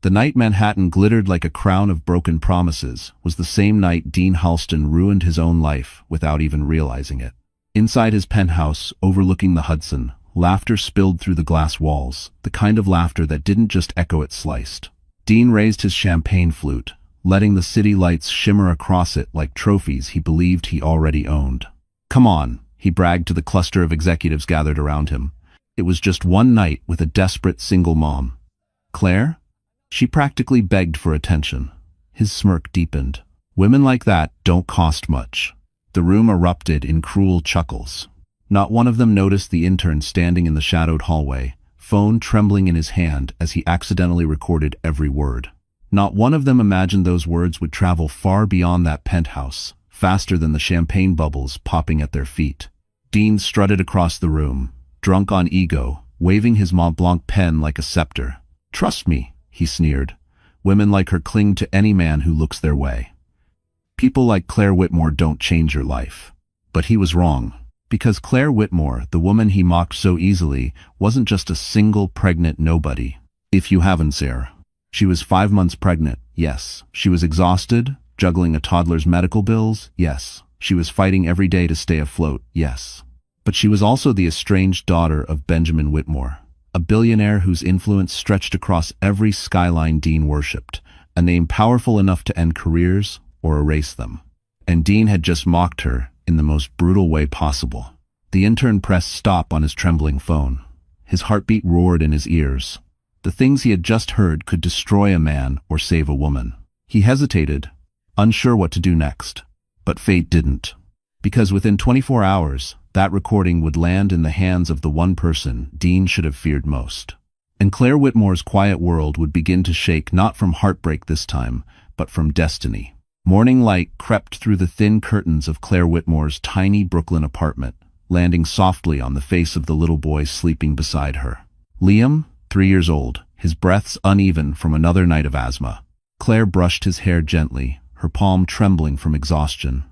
The night Manhattan glittered like a crown of broken promises was the same night Dean Halston ruined his own life without even realizing it. Inside his penthouse, overlooking the Hudson, laughter spilled through the glass walls, the kind of laughter that didn't just echo it sliced. Dean raised his champagne flute, letting the city lights shimmer across it like trophies he believed he already owned. "Come on," he bragged to the cluster of executives gathered around him. It was just one night with a desperate single mom. Claire? She practically begged for attention. His smirk deepened. Women like that don't cost much. The room erupted in cruel chuckles. Not one of them noticed the intern standing in the shadowed hallway, phone trembling in his hand as he accidentally recorded every word. Not one of them imagined those words would travel far beyond that penthouse, faster than the champagne bubbles popping at their feet. Dean strutted across the room, drunk on ego, waving his Mont Blanc pen like a scepter. "Trust me," he sneered. "Women like her cling to any man who looks their way. People like Claire Whitmore don't change your life." But he was wrong. Because Claire Whitmore, the woman he mocked so easily, wasn't just a single pregnant nobody. If you haven't, sir. She was 5 months pregnant, yes. She was exhausted, juggling a toddler's medical bills, yes. She was fighting every day to stay afloat, yes. But she was also the estranged daughter of Benjamin Whitmore, a billionaire whose influence stretched across every skyline Dean worshipped, a name powerful enough to end careers or erase them. And Dean had just mocked her in the most brutal way possible. The intern pressed stop on his trembling phone. His heartbeat roared in his ears. The things he had just heard could destroy a man or save a woman. He hesitated, unsure what to do next. But fate didn't. Because within 24 hours, that recording would land in the hands of the one person Dean should have feared most. And Claire Whitmore's quiet world would begin to shake not from heartbreak this time, but from destiny. Morning light crept through the thin curtains of Claire Whitmore's tiny Brooklyn apartment, landing softly on the face of the little boy sleeping beside her. Liam, 3 years old, his breaths uneven from another night of asthma. Claire brushed his hair gently, her palm trembling from exhaustion.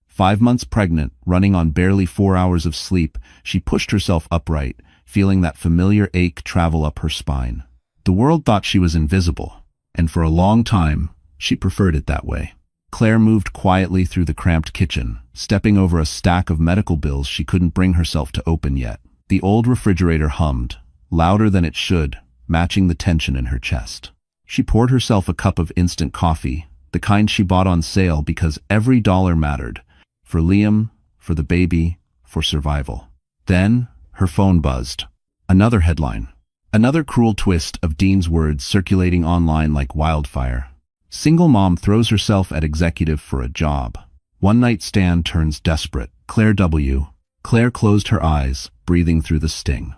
5 months pregnant, running on barely 4 hours of sleep, she pushed herself upright, feeling that familiar ache travel up her spine. The world thought she was invisible, and for a long time, she preferred it that way. Claire moved quietly through the cramped kitchen, stepping over a stack of medical bills she couldn't bring herself to open yet. The old refrigerator hummed, louder than it should, matching the tension in her chest. She poured herself a cup of instant coffee, the kind she bought on sale because every dollar mattered. For Liam, for the baby, for survival. Then, her phone buzzed. Another headline. Another cruel twist of Dean's words circulating online like wildfire. Single mom throws herself at executive for a job. One night stand turns desperate. Claire W. Claire closed her eyes, breathing through the sting.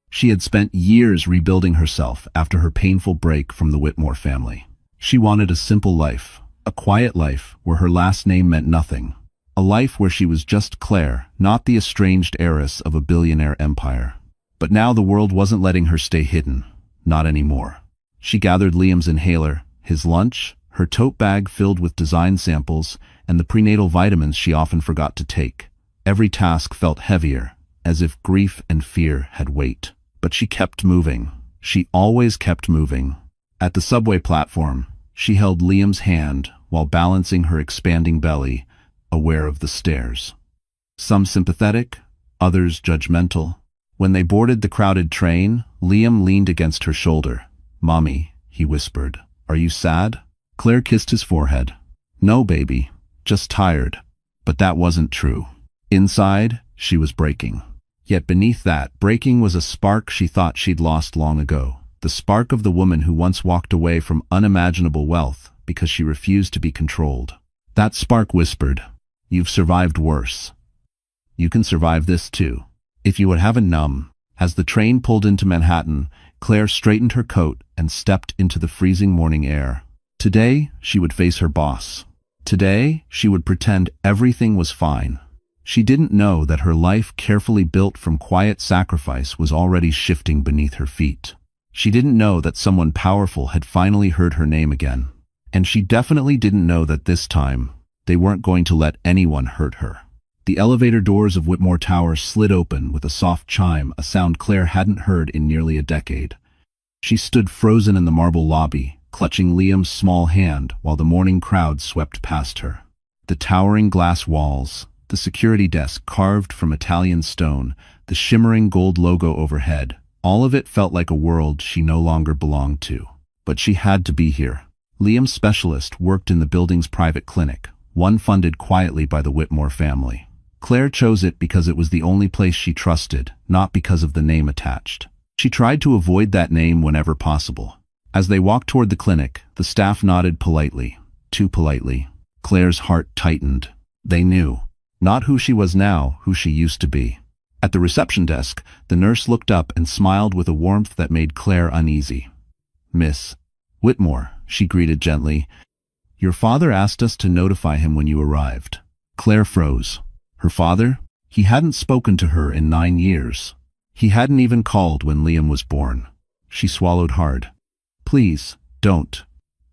She had spent years rebuilding herself after her painful break from the Whitmore family. She wanted a simple life, a quiet life where her last name meant nothing. A life where she was just Claire, not the estranged heiress of a billionaire empire. But now the world wasn't letting her stay hidden. Not anymore. She gathered Liam's inhaler, his lunch, her tote bag filled with design samples, and the prenatal vitamins she often forgot to take. Every task felt heavier, as if grief and fear had weight. But she kept moving. She always kept moving. At the subway platform, she held Liam's hand while balancing her expanding belly, aware of the stares. Some sympathetic, others judgmental. When they boarded the crowded train, Liam leaned against her shoulder. "Mommy," he whispered, "are you sad?" Claire kissed his forehead. "No, baby, just tired." But that wasn't true. Inside, she was breaking. Yet beneath that, breaking was a spark she thought she'd lost long ago. The spark of the woman who once walked away from unimaginable wealth because she refused to be controlled. That spark whispered, "You've survived worse. You can survive this too. If you would have a numb." As the train pulled into Manhattan, Claire straightened her coat and stepped into the freezing morning air. Today, she would face her boss. Today, she would pretend everything was fine. She didn't know that her life, carefully built from quiet sacrifice, was already shifting beneath her feet. She didn't know that someone powerful had finally heard her name again. And she definitely didn't know that this time, they weren't going to let anyone hurt her. The elevator doors of Whitmore Tower slid open with a soft chime, a sound Claire hadn't heard in nearly a decade. She stood frozen in the marble lobby, clutching Liam's small hand while the morning crowd swept past her. The towering glass walls, the security desk carved from Italian stone, the shimmering gold logo overhead, all of it felt like a world she no longer belonged to. But she had to be here. Liam's specialist worked in the building's private clinic, one funded quietly by the Whitmore family. Claire chose it because it was the only place she trusted, not because of the name attached. She tried to avoid that name whenever possible. As they walked toward the clinic, the staff nodded politely, too politely. Claire's heart tightened. They knew. Not who she was now, who she used to be. At the reception desk, the nurse looked up and smiled with a warmth that made Claire uneasy. "Miss Whitmore," she greeted gently. "Your father asked us to notify him when you arrived." Claire froze. Her father? He hadn't spoken to her in 9 years. He hadn't even called when Liam was born. She swallowed hard. "Please, don't.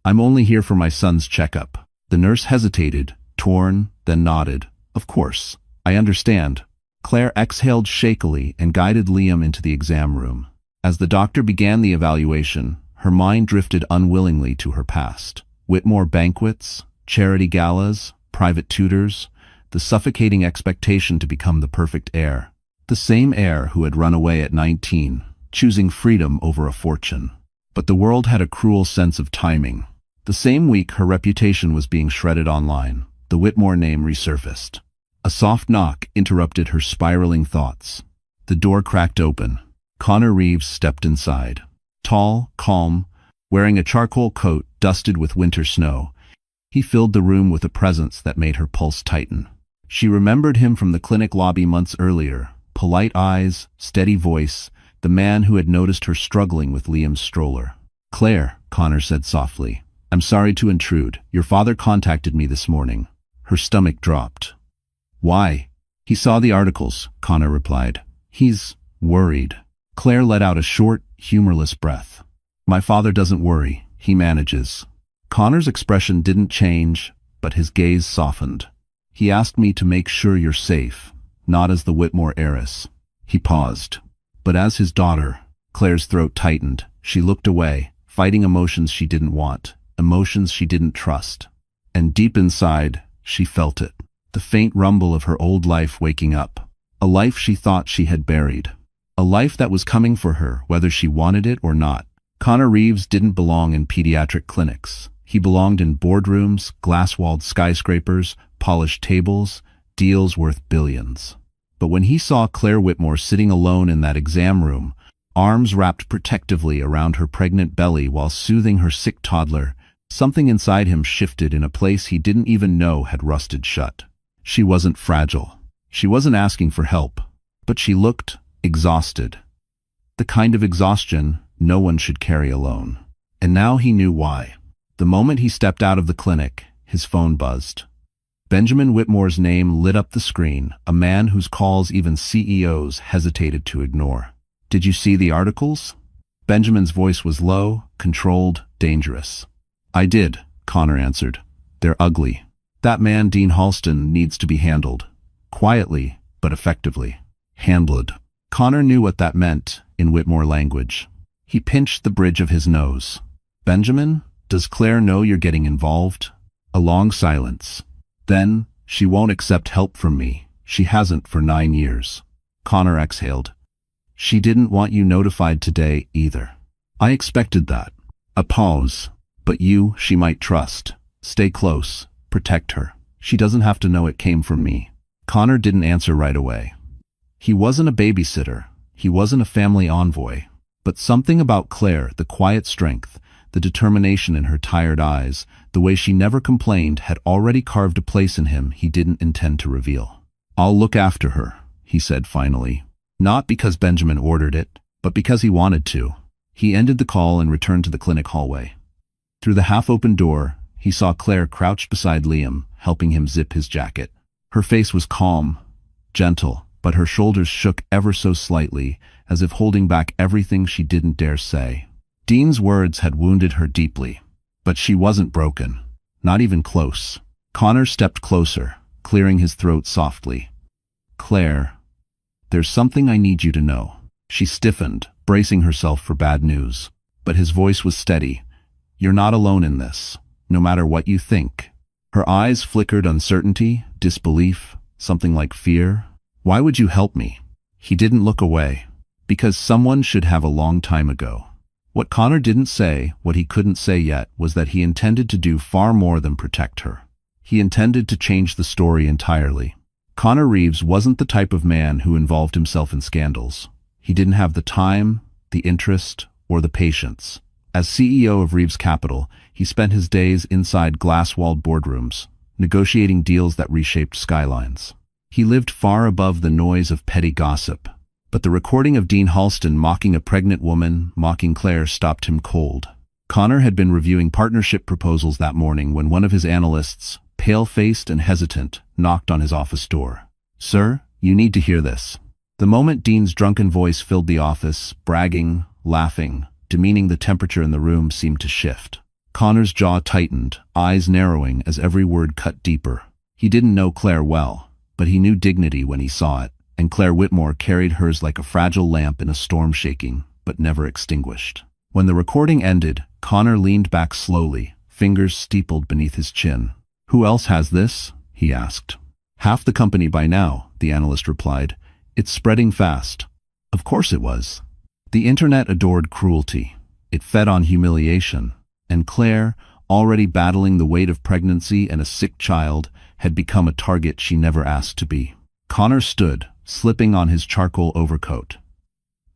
I'm only here for my son's checkup." The nurse hesitated, torn, then nodded. "Of course. I understand." Claire exhaled shakily and guided Liam into the exam room. As the doctor began the evaluation, her mind drifted unwillingly to her past. Whitmore banquets, charity galas, private tutors, the suffocating expectation to become the perfect heir. The same heir who had run away at 19, choosing freedom over a fortune. But the world had a cruel sense of timing. The same week her reputation was being shredded online, the Whitmore name resurfaced. A soft knock interrupted her spiraling thoughts. The door cracked open. Connor Reeves stepped inside. Tall, calm, wearing a charcoal coat dusted with winter snow, he filled the room with a presence that made her pulse tighten. She remembered him from the clinic lobby months earlier. Polite eyes, steady voice, the man who had noticed her struggling with Liam's stroller. "Claire," Connor said softly, "I'm sorry to intrude. Your father contacted me this morning." Her stomach dropped. "Why?" "He saw the articles," Connor replied. "He's worried." Claire let out a short, humorless breath. "My father doesn't worry. He manages." Connor's expression didn't change, but his gaze softened. "He asked me to make sure you're safe, not as the Whitmore heiress." He paused. But as his daughter, Claire's throat tightened. She looked away, fighting emotions she didn't want, emotions she didn't trust. And deep inside, she felt it. The faint rumble of her old life waking up. A life she thought she had buried. A life that was coming for her, whether she wanted it or not. Connor Reeves didn't belong in pediatric clinics. He belonged in boardrooms, glass-walled skyscrapers, polished tables, deals worth billions. But when he saw Claire Whitmore sitting alone in that exam room, arms wrapped protectively around her pregnant belly while soothing her sick toddler, something inside him shifted in a place he didn't even know had rusted shut. She wasn't fragile. She wasn't asking for help. But she looked exhausted. The kind of exhaustion no one should carry alone. And now he knew why. The moment he stepped out of the clinic, his phone buzzed. Benjamin Whitmore's name lit up the screen, a man whose calls even CEOs hesitated to ignore. "Did you see the articles?" Benjamin's voice was low, controlled, dangerous. "I did," Connor answered. "They're ugly. That man, Dean Halston, needs to be handled. Quietly, but effectively. Handled." Connor knew what that meant in Whitmore language. He pinched the bridge of his nose. "Benjamin, does Claire know you're getting involved?" A long silence. Then, "She won't accept help from me. She hasn't for 9 years. Connor exhaled. "She didn't want you notified today either." "I expected that." A pause. "But you, she might trust. Stay close. Protect her. She doesn't have to know it came from me." Connor didn't answer right away. He wasn't a babysitter. He wasn't a family envoy. But something about Claire, the quiet strength, the determination in her tired eyes, the way she never complained, had already carved a place in him he didn't intend to reveal. "I'll look after her," he said finally. Not because Benjamin ordered it, but because he wanted to. He ended the call and returned to the clinic hallway. Through the half-open door, he saw Claire crouched beside Liam, helping him zip his jacket. Her face was calm, gentle, but her shoulders shook ever so slightly, as if holding back everything she didn't dare say. Dean's words had wounded her deeply, but she wasn't broken, not even close. Connor stepped closer, clearing his throat softly. "Claire, there's something I need you to know." She stiffened, bracing herself for bad news. but his voice was steady. "You're not alone in this, no matter what you think." Her eyes flickered uncertainty, disbelief, something like fear. "Why would you help me?" He didn't look away. "Because someone should have a long time ago." What Connor didn't say, what he couldn't say yet, was that he intended to do far more than protect her. He intended to change the story entirely. Connor Reeves wasn't the type of man who involved himself in scandals. He didn't have the time, the interest, or the patience. As CEO of Reeves Capital, he spent his days inside glass-walled boardrooms, negotiating deals that reshaped skylines. He lived far above the noise of petty gossip. But the recording of Dean Halston mocking a pregnant woman, mocking Claire, stopped him cold. Connor had been reviewing partnership proposals that morning when one of his analysts, pale-faced and hesitant, knocked on his office door. "Sir, you need to hear this." The moment Dean's drunken voice filled the office, bragging, laughing, demeaning, the temperature in the room seemed to shift. Connor's jaw tightened, eyes narrowing as every word cut deeper. He didn't know Claire well, but he knew dignity when he saw it, and Claire Whitmore carried hers like a fragile lamp in a storm, shaking, but never extinguished. When the recording ended, Connor leaned back slowly, fingers steepled beneath his chin. "Who else has this?" he asked. "Half the company by now," the analyst replied. "It's spreading fast." Of course it was. The internet adored cruelty. It fed on humiliation. And Claire, already battling the weight of pregnancy and a sick child, had become a target she never asked to be. Connor stood, slipping on his charcoal overcoat.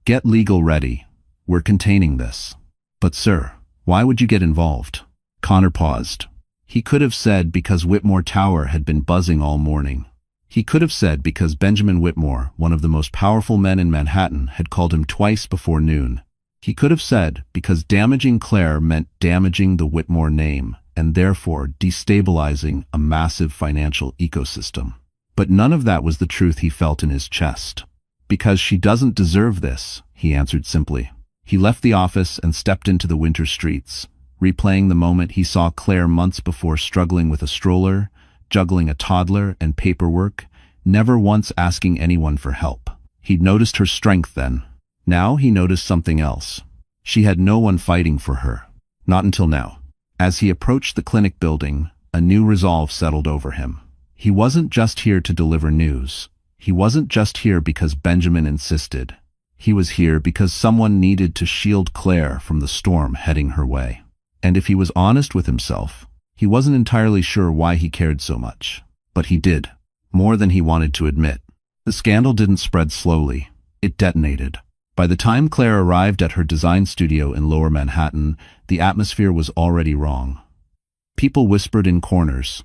"Get legal ready. We're containing this." "But sir, why would you get involved?" Connor paused. He could have said because Whitmore Tower had been buzzing all morning. He could have said because Benjamin Whitmore, one of the most powerful men in Manhattan, had called him twice before noon. He could have said because damaging Claire meant damaging the Whitmore name, and therefore destabilizing a massive financial ecosystem. But none of that was the truth he felt in his chest. "Because she doesn't deserve this," he answered simply. He left the office and stepped into the winter streets, replaying the moment he saw Claire months before, struggling with a stroller, juggling a toddler and paperwork, never once asking anyone for help. He'd noticed her strength then. Now he noticed something else. She had no one fighting for her. Not until now. As he approached the clinic building, a new resolve settled over him. He wasn't just here to deliver news. He wasn't just here because Benjamin insisted. He was here because someone needed to shield Claire from the storm heading her way. And if he was honest with himself, he wasn't entirely sure why he cared so much. But he did. More than he wanted to admit. The scandal didn't spread slowly. It detonated. By the time Claire arrived at her design studio in Lower Manhattan, the atmosphere was already wrong. People whispered in corners.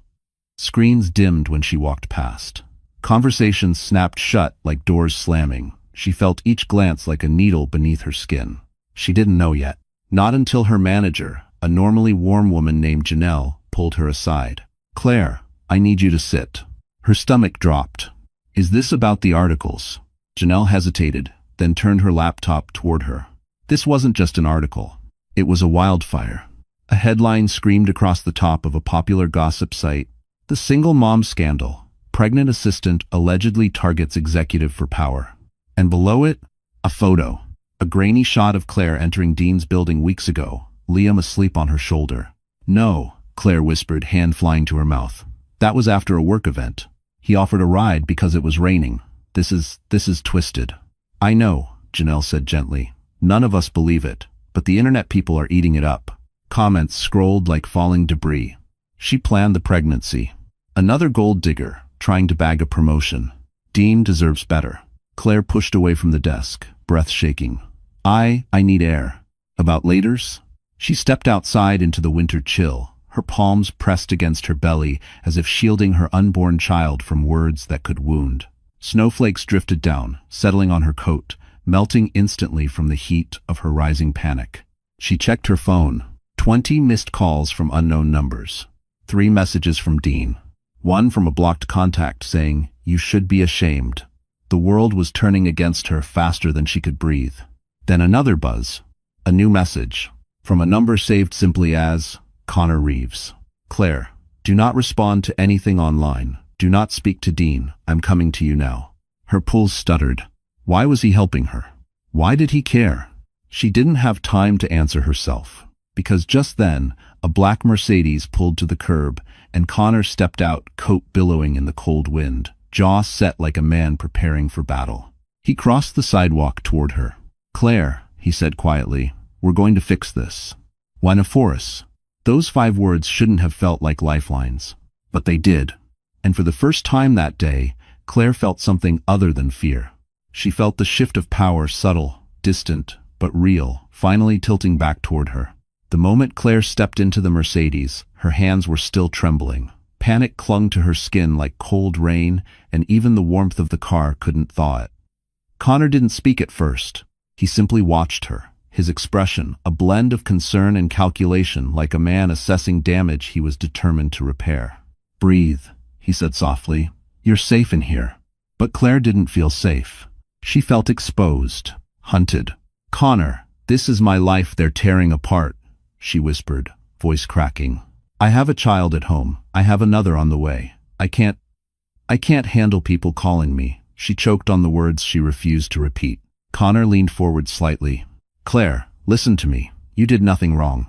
Screens dimmed when she walked past. Conversations snapped shut like doors slamming. She felt each glance like a needle beneath her skin. She didn't know yet. Not until her manager, a normally warm woman named Janelle, pulled her aside. "Claire, I need you to sit." Her stomach dropped. "Is this about the articles?" Janelle hesitated, then turned her laptop toward her. This wasn't just an article. It was a wildfire. A headline screamed across the top of a popular gossip site. "The single mom scandal. Pregnant assistant allegedly targets executive for power." And below it, a photo. A grainy shot of Claire entering Dean's building weeks ago, Liam asleep on her shoulder. "No," Claire whispered, hand flying to her mouth. "That was after a work event. He offered a ride because it was raining. This is twisted." "I know," Janelle said gently. "None of us believe it, but the internet people are eating it up." Comments scrolled like falling debris. "She planned the pregnancy." "Another gold digger, trying to bag a promotion." "Dean deserves better." Claire pushed away from the desk, breath shaking. I need air." "About laters?" She stepped outside into the winter chill, her palms pressed against her belly as if shielding her unborn child from words that could wound. Snowflakes drifted down, settling on her coat, melting instantly from the heat of her rising panic. She checked her phone. 20 missed calls from unknown numbers. 3 messages from Dean. One from a blocked contact saying, "You should be ashamed." The world was turning against her faster than she could breathe. Then another buzz. A new message. From a number saved simply as Connor Reeves. "Claire, do not respond to anything online. Do not speak to Dean. I'm coming to you now." Her pulse stuttered. Why was he helping her? Why did he care? She didn't have time to answer herself, because just then, a black Mercedes pulled to the curb, and Connor stepped out, coat billowing in the cold wind, jaw set like a man preparing for battle. He crossed the sidewalk toward her. "Claire," he said quietly, "we're going to fix this." Winaforus. Those 5 words shouldn't have felt like lifelines, but they did. And for the first time that day, Claire felt something other than fear. She felt the shift of power, subtle, distant, but real, finally tilting back toward her. The moment Claire stepped into the Mercedes, her hands were still trembling. Panic clung to her skin like cold rain, and even the warmth of the car couldn't thaw it. Connor didn't speak at first. He simply watched her, his expression a blend of concern and calculation, like a man assessing damage he was determined to repair. "Breathe," he said softly. "You're safe in here." But Claire didn't feel safe. She felt exposed, hunted. "Connor, this is my life they're tearing apart," she whispered, voice cracking. "I have a child at home. I have another on the way. I can't handle people calling me." She choked on the words she refused to repeat. Connor leaned forward slightly. "Claire, listen to me. You did nothing wrong.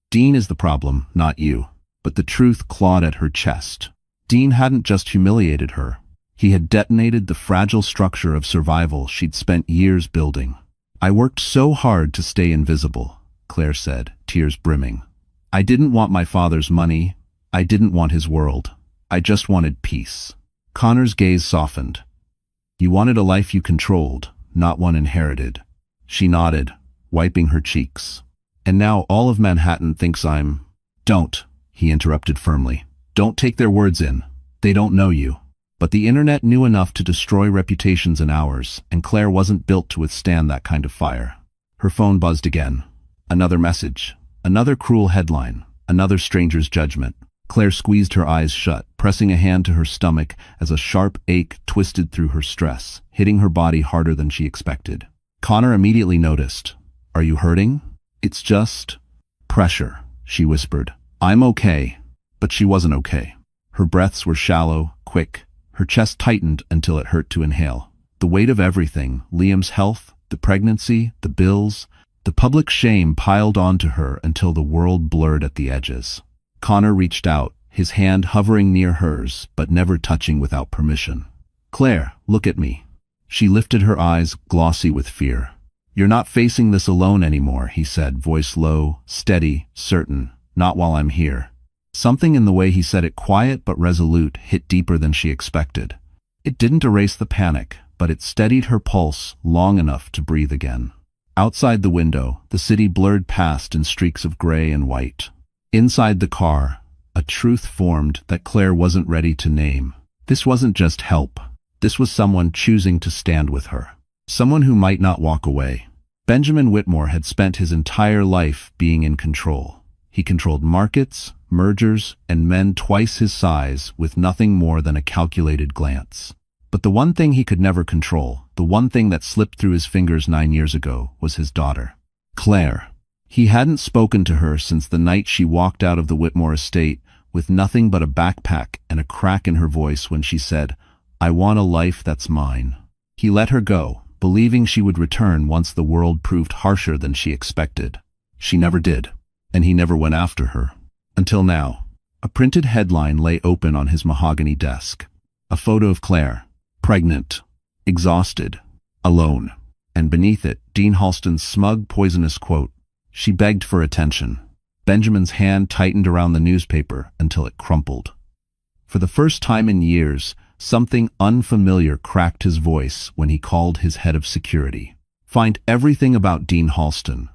Dean is the problem, not you." But the truth clawed at her chest. Dean hadn't just humiliated her. He had detonated the fragile structure of survival she'd spent years building. "I worked so hard to stay invisible," Claire said, tears brimming. "I didn't want my father's money. I didn't want his world. I just wanted peace." Connor's gaze softened. "You wanted a life you controlled, not one inherited." She nodded, wiping her cheeks. "And now all of Manhattan thinks I'm—" "Don't," he interrupted firmly. "Don't take their words in. They don't know you." But the internet knew enough to destroy reputations in hours, and Claire wasn't built to withstand that kind of fire. Her phone buzzed again. Another message. Another cruel headline. Another stranger's judgment. Claire squeezed her eyes shut, pressing a hand to her stomach as a sharp ache twisted through her stress, hitting her body harder than she expected. Connor immediately noticed. "Are you hurting?" "It's just pressure," she whispered. "I'm okay." But she wasn't okay. Her breaths were shallow, quick. Her chest tightened until it hurt to inhale. The weight of everything, Liam's health, the pregnancy, the bills, the public shame piled onto her until the world blurred at the edges. Connor reached out, his hand hovering near hers, but never touching without permission. "Claire, look at me." She lifted her eyes, glossy with fear. "You're not facing this alone anymore," he said, voice low, steady, certain. "Not while I'm here." Something in the way he said it, quiet but resolute, hit deeper than she expected. It didn't erase the panic, but it steadied her pulse long enough to breathe again. Outside the window, the city blurred past in streaks of gray and white. Inside the car, a truth formed that Claire wasn't ready to name. This wasn't just help. This was someone choosing to stand with her. Someone who might not walk away. Benjamin Whitmore had spent his entire life being in control. He controlled markets, mergers, and men twice his size with nothing more than a calculated glance. But the one thing he could never control, the one thing that slipped through his fingers 9 years ago, was his daughter. Claire. He hadn't spoken to her since the night she walked out of the Whitmore estate with nothing but a backpack and a crack in her voice when she said, "I want a life that's mine." He let her go, believing she would return once the world proved harsher than she expected. She never did, and he never went after her. Until now. A printed headline lay open on his mahogany desk. A photo of Claire, pregnant, exhausted, alone. And beneath it, Dean Halston's smug, poisonous quote. She begged for attention. Benjamin's hand tightened around the newspaper until it crumpled. For the first time in years, something unfamiliar cracked his voice when he called his head of security. "Find everything about Dean Halston.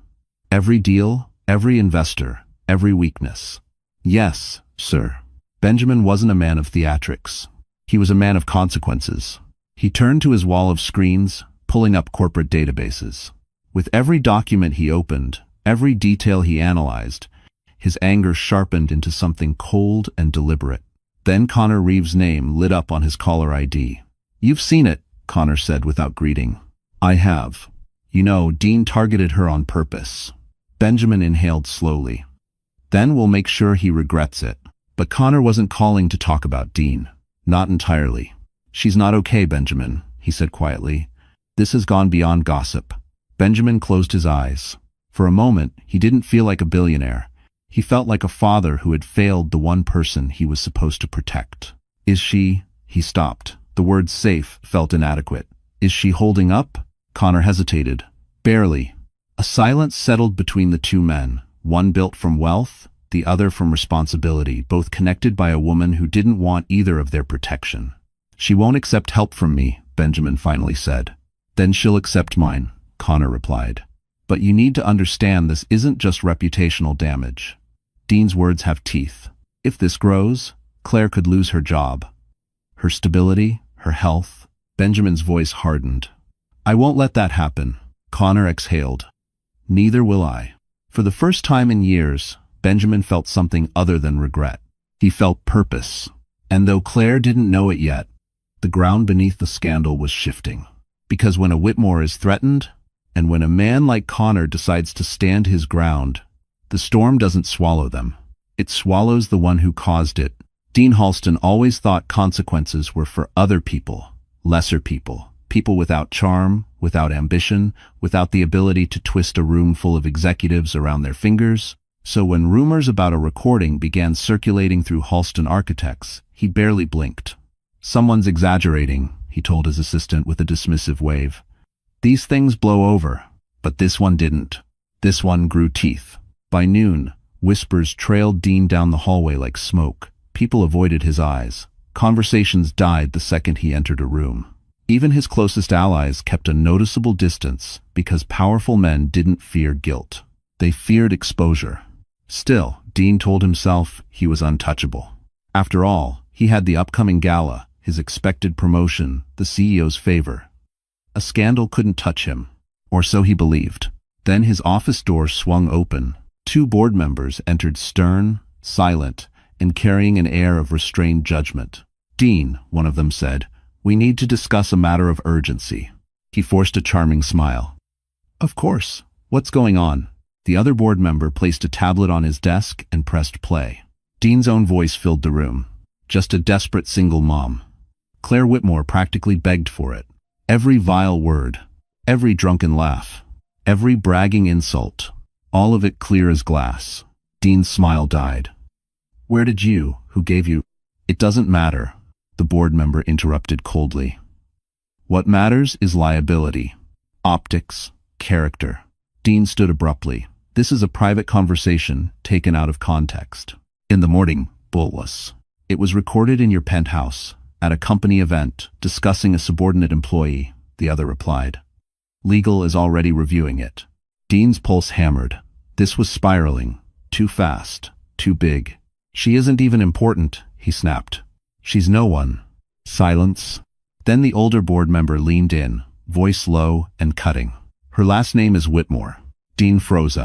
Every deal, every investor, every weakness." "Yes, sir." Benjamin wasn't a man of theatrics. He was a man of consequences. He turned to his wall of screens, pulling up corporate databases. With every document he opened, every detail he analyzed, his anger sharpened into something cold and deliberate. Then Connor Reeves' name lit up on his caller ID. "You've seen it," Connor said without greeting. "I have. You know, Dean targeted her on purpose." Benjamin inhaled slowly. "Then we'll make sure he regrets it." But Connor wasn't calling to talk about Dean. Not entirely. "She's not okay, Benjamin," he said quietly. "This has gone beyond gossip. Benjamin closed his eyes. For a moment, he didn't feel like a billionaire. He felt like a father who had failed the one person he was supposed to protect. Is she? He stopped. The word safe felt inadequate. Is she holding up? Connor hesitated. Barely. A silence settled between the two men, one built from wealth, the other from responsibility, both connected by a woman who didn't want either of their protection. She won't accept help from me, Benjamin finally said. Then she'll accept mine, Connor replied. But you need to understand this isn't just reputational damage. Dean's words have teeth. If this grows, Claire could lose her job. Her stability, her health. Benjamin's voice hardened. I won't let that happen, Connor exhaled. Neither will I. For the first time in years, Benjamin felt something other than regret. He felt purpose. And though Claire didn't know it yet, the ground beneath the scandal was shifting. Because when a Whitmore is threatened, and when a man like Connor decides to stand his ground, the storm doesn't swallow them. It swallows the one who caused it. Dean Halston always thought consequences were for other people, lesser people, people without charm, without ambition, without the ability to twist a room full of executives around their fingers. So when rumors about a recording began circulating through Halston Architects, he barely blinked. Someone's exaggerating, he told his assistant with a dismissive wave. These things blow over, but this one didn't. This one grew teeth. By noon, whispers trailed Dean down the hallway like smoke. People avoided his eyes. Conversations died the second he entered a room. Even his closest allies kept a noticeable distance because powerful men didn't fear guilt. They feared exposure. Still, Dean told himself he was untouchable. After all, he had the upcoming gala, his expected promotion, the CEO's favor. A scandal couldn't touch him, or so he believed. Then his office door swung open. Two board members entered stern, silent, and carrying an air of restrained judgment. Dean, one of them said, we need to discuss a matter of urgency. He forced a charming smile. Of course. What's going on? The other board member placed a tablet on his desk and pressed play. Dean's own voice filled the room. Just a desperate single mom. Claire Whitmore practically begged for it. Every vile word, every drunken laugh, every bragging insult, all of it clear as glass. Dean's smile died. Where did you, who gave you? It doesn't matter, the board member interrupted coldly. What matters is liability, optics, character. Dean stood abruptly. This is a private conversation taken out of context. In the morning, Powerless. It was recorded in your penthouse, at a company event, discussing a subordinate employee, the other replied. Legal is already reviewing it. Dean's pulse hammered. This was spiraling. Too fast. Too big. She isn't even important, he snapped. She's no one. Silence. Then the older board member leaned in, voice low and cutting. Her last name is Whitmore. Dean froze.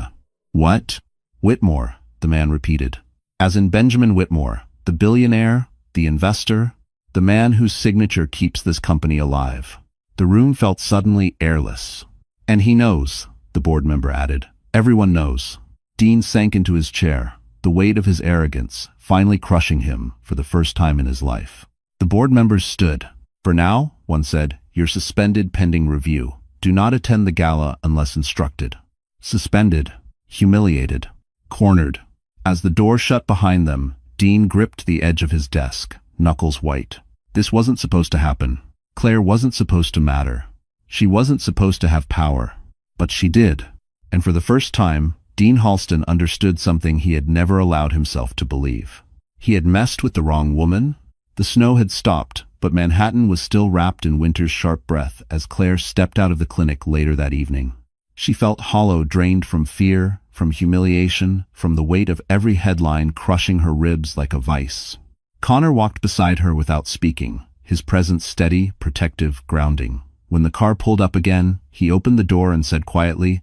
What? Whitmore, the man repeated. As in Benjamin Whitmore, the billionaire, the investor, the man whose signature keeps this company alive. The room felt suddenly airless. And he knows, the board member added. Everyone knows. Dean sank into his chair, the weight of his arrogance finally crushing him for the first time in his life. The board members stood. For now, one said, you're suspended pending review. Do not attend the gala unless instructed. Suspended, humiliated, cornered. As the door shut behind them, Dean gripped the edge of his desk, knuckles white. This wasn't supposed to happen. Claire wasn't supposed to matter. She wasn't supposed to have power. But she did. And for the first time, Dean Halston understood something he had never allowed himself to believe. He had messed with the wrong woman. The snow had stopped, but Manhattan was still wrapped in winter's sharp breath as Claire stepped out of the clinic later that evening. She felt hollow, drained from fear, from humiliation, from the weight of every headline crushing her ribs like a vice. Connor walked beside her without speaking, his presence steady, protective, grounding. When the car pulled up again, he opened the door and said quietly,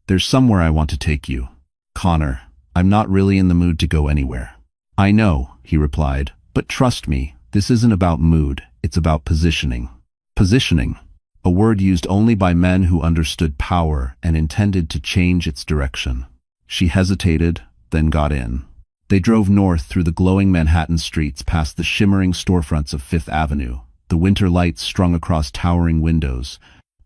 "There's somewhere I want to take you." "Connor, I'm not really in the mood to go anywhere." "I know," he replied, "but trust me, this isn't about mood, it's about positioning." Positioning, a word used only by men who understood power and intended to change its direction. She hesitated, then got in. They drove north through the glowing Manhattan streets past the shimmering storefronts of Fifth Avenue, the winter lights strung across towering windows,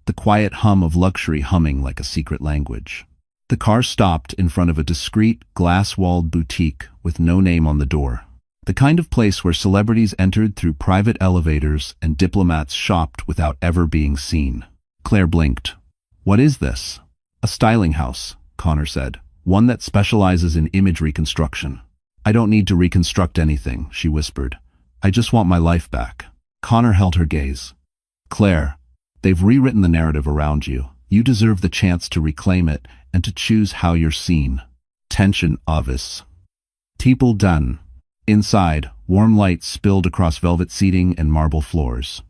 the quiet hum of luxury humming like a secret language. The car stopped in front of a discreet, glass-walled boutique with no name on the door. The kind of place where celebrities entered through private elevators and diplomats shopped without ever being seen. Claire blinked. "What is this?" "A styling house," Connor said. "One that specializes in image reconstruction." "I don't need to reconstruct anything," she whispered. "I just want my life back." Connor held her gaze. "Claire, they've rewritten the narrative around you. You deserve the chance to reclaim it and to choose how you're seen." Tension obvious. People done. Inside, warm light spilled across velvet seating and marble floors.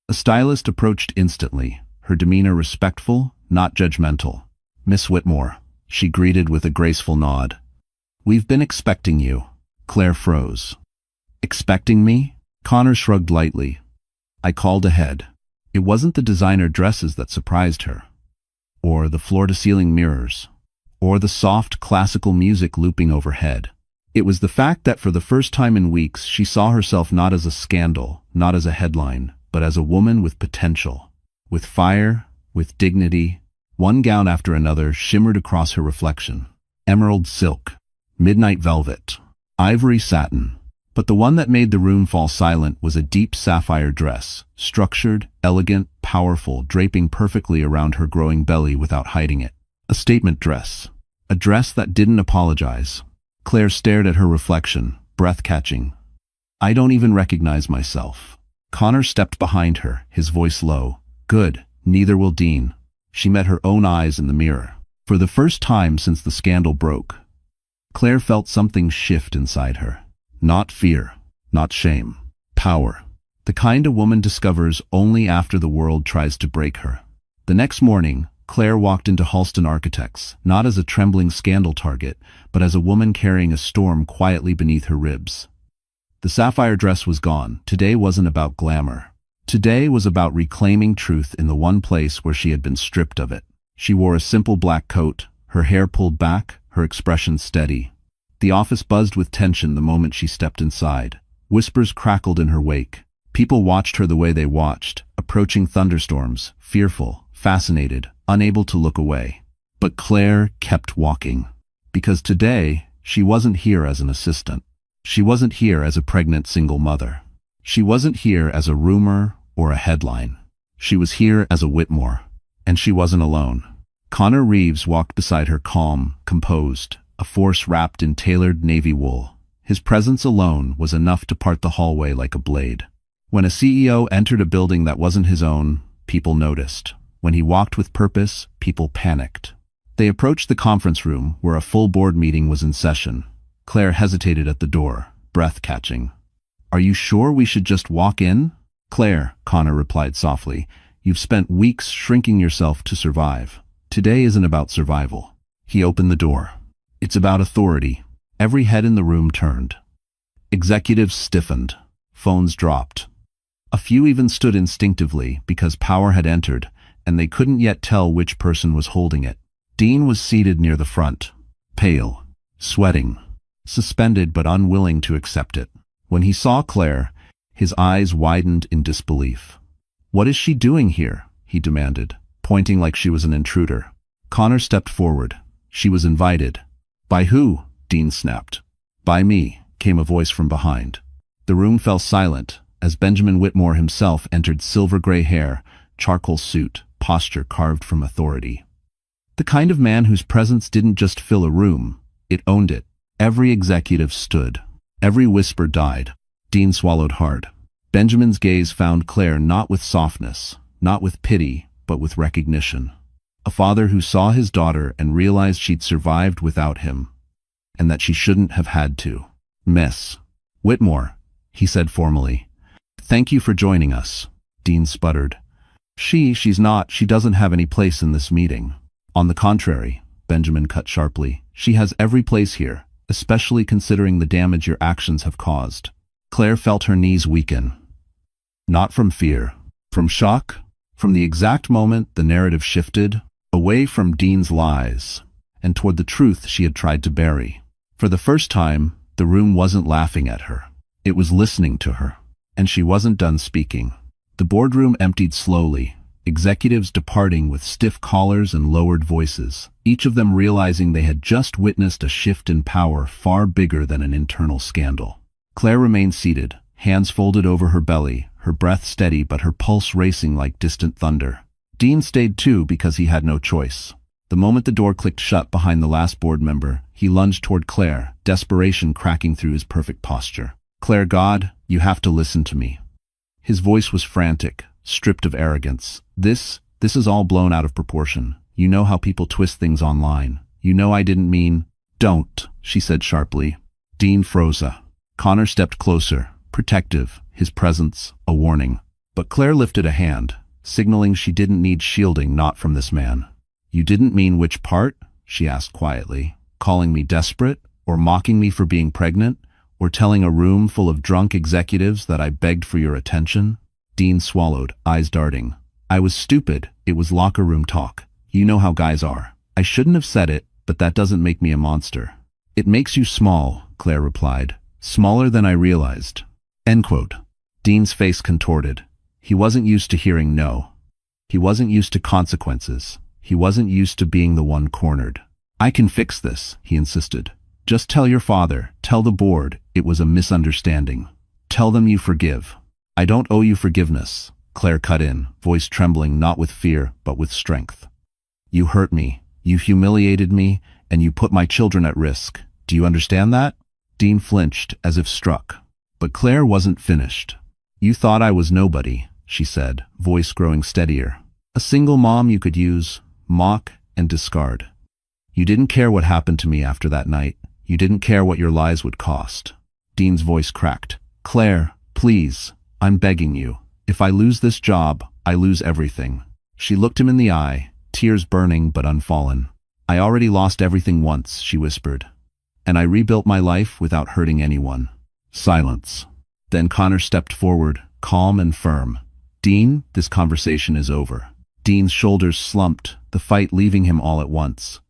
A stylist approached instantly, her demeanor respectful, not judgmental. "Miss Whitmore," she greeted with a graceful nod. "We've been expecting you." Claire froze. "Expecting me?" Connor shrugged lightly. "I called ahead." It wasn't the designer dresses that surprised her, or the floor-to-ceiling mirrors, or the soft classical music looping overhead. It was the fact that for the first time in weeks she saw herself not as a scandal, not as a headline, but as a woman with potential, with fire, with dignity. One gown after another shimmered across her reflection. Emerald silk, midnight velvet, ivory satin. But the one that made the room fall silent was a deep sapphire dress, structured, elegant, powerful, draping perfectly around her growing belly without hiding it. A statement dress. A dress that didn't apologize. Claire stared at her reflection, breath-catching. "I don't even recognize myself." Connor stepped behind her, his voice low. "Good, neither will Dean." She met her own eyes in the mirror. For the first time since the scandal broke, Claire felt something shift inside her. Not fear, not shame. Power. The kind a woman discovers only after the world tries to break her. The next morning, Claire walked into Halston Architects, not as a trembling scandal target, but as a woman carrying a storm quietly beneath her ribs. The sapphire dress was gone. Today wasn't about glamour. Today was about reclaiming truth in the one place where she had been stripped of it. She wore a simple black coat, her hair pulled back, her expression steady. The office buzzed with tension the moment she stepped inside. Whispers crackled in her wake. People watched her the way they watched, approaching thunderstorms, fearful, fascinated, unable to look away. But Claire kept walking. Because today, she wasn't here as an assistant. She wasn't here as a pregnant single mother. She wasn't here as a rumor or a headline. She was here as a Whitmore. And she wasn't alone. Connor Reeves walked beside her calm, composed, a force wrapped in tailored navy wool. His presence alone was enough to part the hallway like a blade. When a CEO entered a building that wasn't his own, people noticed. When he walked with purpose, people panicked. They approached the conference room where a full board meeting was in session. Claire hesitated at the door, breath catching. "Are you sure we should just walk in?" "Claire," Connor replied softly, "you've spent weeks shrinking yourself to survive. Today isn't about survival." He opened the door. "It's about authority." Every head in the room turned. Executives stiffened. Phones dropped. A few even stood instinctively because power had entered, and they couldn't yet tell which person was holding it. Dean was seated near the front, pale, sweating, suspended but unwilling to accept it. When he saw Claire, his eyes widened in disbelief. "What is she doing here?" he demanded, pointing like she was an intruder. Connor stepped forward. "She was invited." "By who?" Dean snapped. "By me," came a voice from behind. The room fell silent as Benjamin Whitmore himself entered, silver-gray hair, charcoal suit, posture carved from authority. The kind of man whose presence didn't just fill a room, it owned it. Every executive stood. Every whisper died. Dean swallowed hard. Benjamin's gaze found Claire not with softness, not with pity, but with recognition. A father who saw his daughter and realized she'd survived without him, and that she shouldn't have had to. "Miss Whitmore," he said formally. "Thank you for joining us." Dean sputtered. She's not, she doesn't have any place in this meeting." "On the contrary," Benjamin cut sharply, "she has every place here, especially considering the damage your actions have caused." Claire felt her knees weaken. Not from fear, from shock, from the exact moment the narrative shifted, away from Dean's lies, and toward the truth she had tried to bury. For the first time, the room wasn't laughing at her. It was listening to her, and she wasn't done speaking. The boardroom emptied slowly, executives departing with stiff collars and lowered voices, each of them realizing they had just witnessed a shift in power far bigger than an internal scandal. Claire remained seated, hands folded over her belly, her breath steady but her pulse racing like distant thunder. Dean stayed too because he had no choice. The moment the door clicked shut behind the last board member, he lunged toward Claire, desperation cracking through his perfect posture. "Claire God, you have to listen to me." His voice was frantic, stripped of arrogance. This is all blown out of proportion. You know how people twist things online. You know I didn't mean—" "Don't," she said sharply. Dean froze. Connor stepped closer, protective, his presence a warning. But Claire lifted a hand, signaling she didn't need shielding, not from this man. "You didn't mean which part?" she asked quietly. "Calling me desperate, or mocking me for being pregnant, or telling a room full of drunk executives that I begged for your attention?" Dean swallowed, eyes darting. "I was stupid. It was locker room talk. You know how guys are. I shouldn't have said it, but that doesn't make me a monster." "It makes you small," Claire replied. "Smaller than I realized." End quote. Dean's face contorted. He wasn't used to hearing no. He wasn't used to consequences. He wasn't used to being the one cornered. "I can fix this," he insisted. "Just tell your father, tell the board, it was a misunderstanding. Tell them you forgive." "I don't owe you forgiveness," Claire cut in, voice trembling not with fear but with strength. "You hurt me, you humiliated me, and you put my children at risk. Do you understand that?" Dean flinched, as if struck. But Claire wasn't finished. "You thought I was nobody," she said, voice growing steadier. "A single mom you could use, mock, and discard. You didn't care what happened to me after that night. You didn't care what your lies would cost." Dean's voice cracked. "Claire, please, I'm begging you. If I lose this job, I lose everything." She looked him in the eye, tears burning but unfallen. "I already lost everything once," she whispered. "And I rebuilt my life without hurting anyone." Silence. Then Connor stepped forward, calm and firm. "Dean, this conversation is over." Dean's shoulders slumped, the fight leaving him all at once.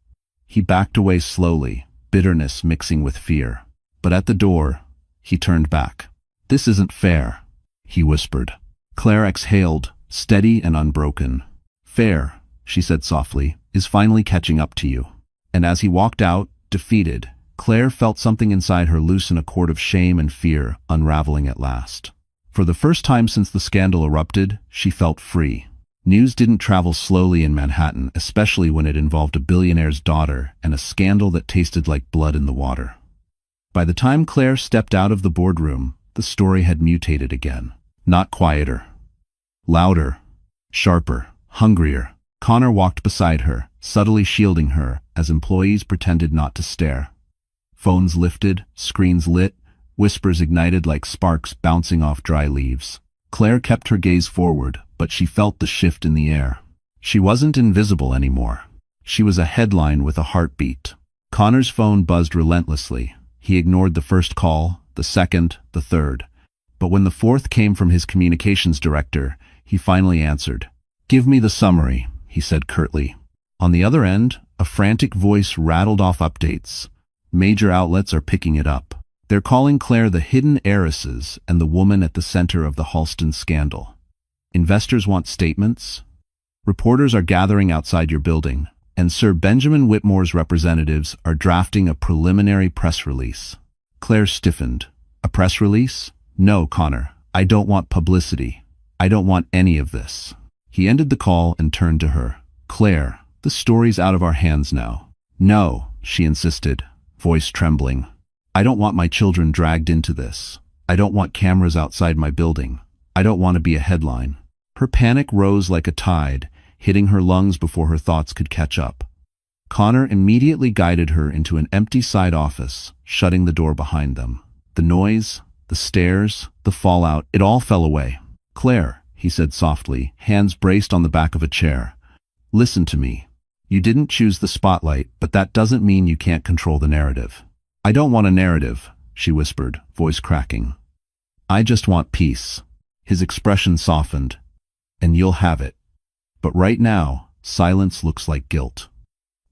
He backed away slowly, bitterness mixing with fear. But at the door, he turned back. "This isn't fair," he whispered. Claire exhaled, steady and unbroken. "Fair," she said softly, "is finally catching up to you." And as he walked out, defeated, Claire felt something inside her loosen, a cord of shame and fear, unraveling at last. For the first time since the scandal erupted, she felt free. News didn't travel slowly in Manhattan, especially when it involved a billionaire's daughter and a scandal that tasted like blood in the water. By the time Claire stepped out of the boardroom, the story had mutated again. Not quieter. Louder. Sharper. Hungrier. Connor walked beside her, subtly shielding her, as employees pretended not to stare. Phones lifted, screens lit, whispers ignited like sparks bouncing off dry leaves. Claire kept her gaze forward, but she felt the shift in the air. She wasn't invisible anymore. She was a headline with a heartbeat. Connor's phone buzzed relentlessly. He ignored the first call, the second, the third. But when the fourth came from his communications director, he finally answered. "Give me the summary," he said curtly. On the other end, a frantic voice rattled off updates. Major outlets are picking it up. They're calling Claire the hidden heiresses and the woman at the center of the Halston scandal. Investors want statements. Reporters are gathering outside your building, and Sir Benjamin Whitmore's representatives are drafting a preliminary press release. Claire stiffened. "A press release? No, Connor. I don't want publicity. I don't want any of this." He ended the call and turned to her. "Claire, the story's out of our hands now." "No," she insisted, voice trembling. "I don't want my children dragged into this. I don't want cameras outside my building. I don't want to be a headline." Her panic rose like a tide, hitting her lungs before her thoughts could catch up. Connor immediately guided her into an empty side office, shutting the door behind them. The noise, the stares, the fallout, it all fell away. "Claire," he said softly, hands braced on the back of a chair. "Listen to me. You didn't choose the spotlight, but that doesn't mean you can't control the narrative." "I don't want a narrative," she whispered, voice cracking. "I just want peace." His expression softened. "And you'll have it. But right now, silence looks like guilt.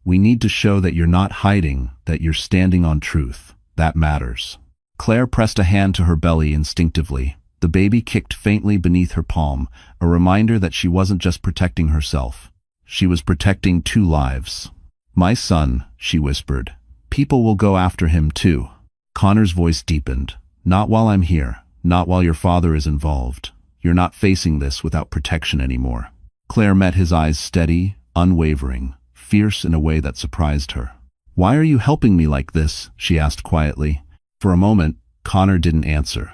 We need to show that you're not hiding, that you're standing on truth. That matters." Claire pressed a hand to her belly instinctively. The baby kicked faintly beneath her palm, a reminder that she wasn't just protecting herself. She was protecting 2 lives. "My son," she whispered. "People will go after him too." Connor's voice deepened. "Not while I'm here. Not while your father is involved. You're not facing this without protection anymore." Claire met his eyes steady, unwavering, fierce in a way that surprised her. "Why are you helping me like this?" she asked quietly. For a moment, Connor didn't answer.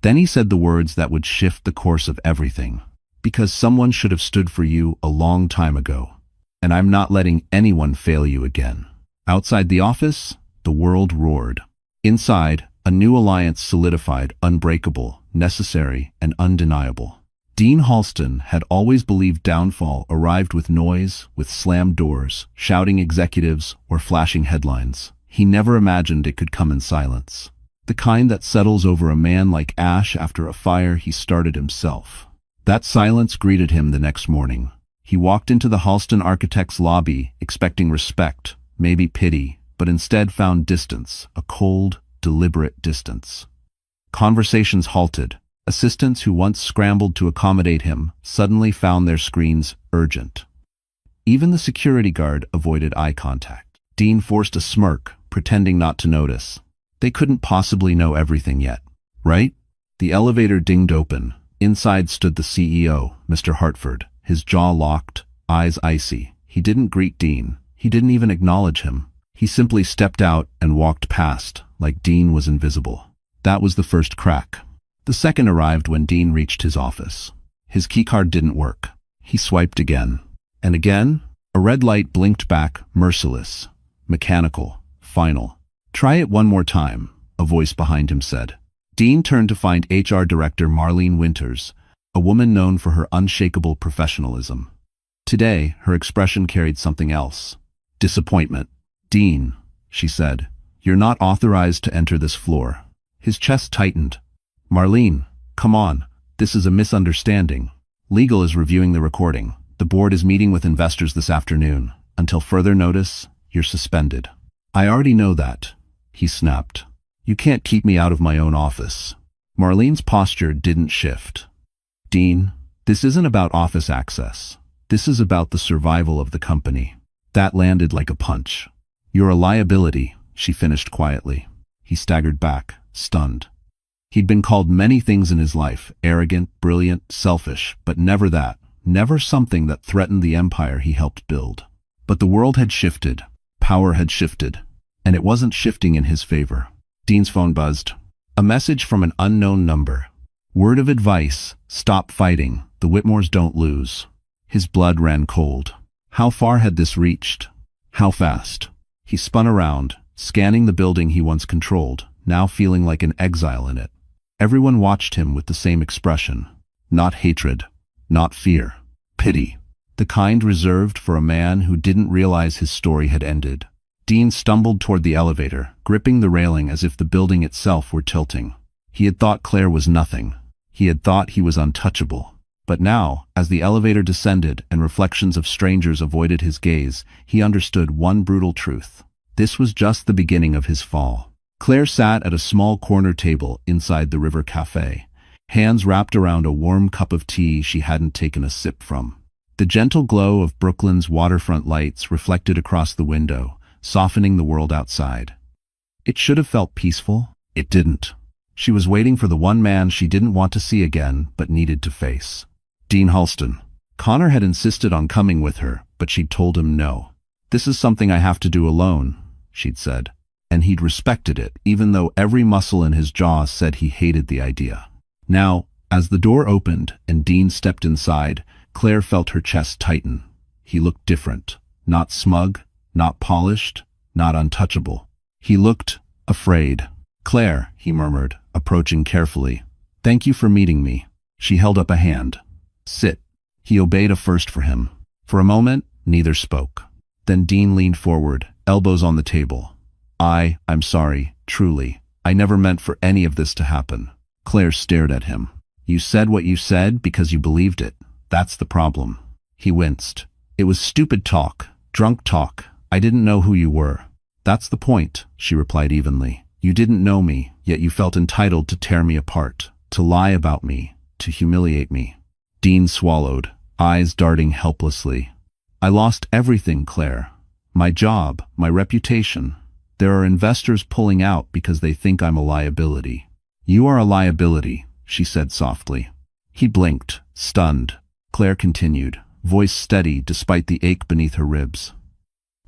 Then he said the words that would shift the course of everything. "Because someone should have stood for you a long time ago. And I'm not letting anyone fail you again." Outside the office, the world roared. Inside, a new alliance solidified, unbreakable, necessary, and undeniable. Dean Halston had always believed downfall arrived with noise, with slammed doors, shouting executives, or flashing headlines. He never imagined it could come in silence. The kind that settles over a man like ash after a fire he started himself. That silence greeted him the next morning. He walked into the Halston Architects' lobby, expecting respect, maybe pity, but instead found distance, a cold, deliberate distance. Conversations halted. Assistants who once scrambled to accommodate him suddenly found their screens urgent. Even the security guard avoided eye contact. Dean forced a smirk, pretending not to notice. They couldn't possibly know everything yet, right? The elevator dinged open. Inside stood the CEO, Mr. Hartford, his jaw locked, eyes icy. He didn't greet Dean. He didn't even acknowledge him. He simply stepped out and walked past, like Dean was invisible. That was the first crack. The second arrived when Dean reached his office. His keycard didn't work. He swiped again. And again, a red light blinked back, merciless, mechanical, final. "Try it one more time," a voice behind him said. Dean turned to find HR Director Marlene Winters, a woman known for her unshakable professionalism. Today, her expression carried something else. Disappointment. "Dean," she said, "you're not authorized to enter this floor." His chest tightened. "Marlene, come on. This is a misunderstanding. Legal is reviewing the recording. The board is meeting with investors this afternoon. Until further notice, you're suspended." "I already know that," he snapped. "You can't keep me out of my own office." Marlene's posture didn't shift. "Dean, this isn't about office access. This is about the survival of the company." That landed like a punch. "You're a liability," she finished quietly. He staggered back, stunned. He'd been called many things in his life, arrogant, brilliant, selfish, but never that, never something that threatened the empire he helped build. But the world had shifted, power had shifted, and it wasn't shifting in his favor. Dean's phone buzzed. A message from an unknown number. Word of advice, stop fighting, the Whitmores don't lose. His blood ran cold. How far had this reached? How fast? He spun around, scanning the building he once controlled, now feeling like an exile in it. Everyone watched him with the same expression. Not hatred, not fear, pity. The kind reserved for a man who didn't realize his story had ended. Dean stumbled toward the elevator, gripping the railing as if the building itself were tilting. He had thought Claire was nothing. He had thought he was untouchable. But now, as the elevator descended and reflections of strangers avoided his gaze, he understood one brutal truth. This was just the beginning of his fall. Claire sat at a small corner table inside the River Cafe, hands wrapped around a warm cup of tea she hadn't taken a sip from. The gentle glow of Brooklyn's waterfront lights reflected across the window, softening the world outside. It should have felt peaceful. It didn't. She was waiting for the one man she didn't want to see again, but needed to face. Dean Halston. Connor had insisted on coming with her, but she'd told him no. "This is something I have to do alone," she'd said. And he'd respected it, even though every muscle in his jaw said he hated the idea. Now, as the door opened and Dean stepped inside, Claire felt her chest tighten. He looked different. Not smug, not polished, not untouchable. He looked afraid. "Claire," he murmured, approaching carefully. "Thank you for meeting me." She held up a hand. "Sit." He obeyed, a first for him. For a moment, neither spoke. Then Dean leaned forward, elbows on the table. I'm sorry, truly. I never meant for any of this to happen." Claire stared at him. "You said what you said because you believed it. That's the problem." He winced. "It was stupid talk, drunk talk. I didn't know who you were." "That's the point," she replied evenly. "You didn't know me, yet you felt entitled to tear me apart. To lie about me, to humiliate me. Dean swallowed, eyes darting helplessly. I lost everything, Claire. My job, my reputation. There are investors pulling out because they think I'm a liability. You are a liability, she said softly. He blinked, stunned. Claire continued, voice steady despite the ache beneath her ribs.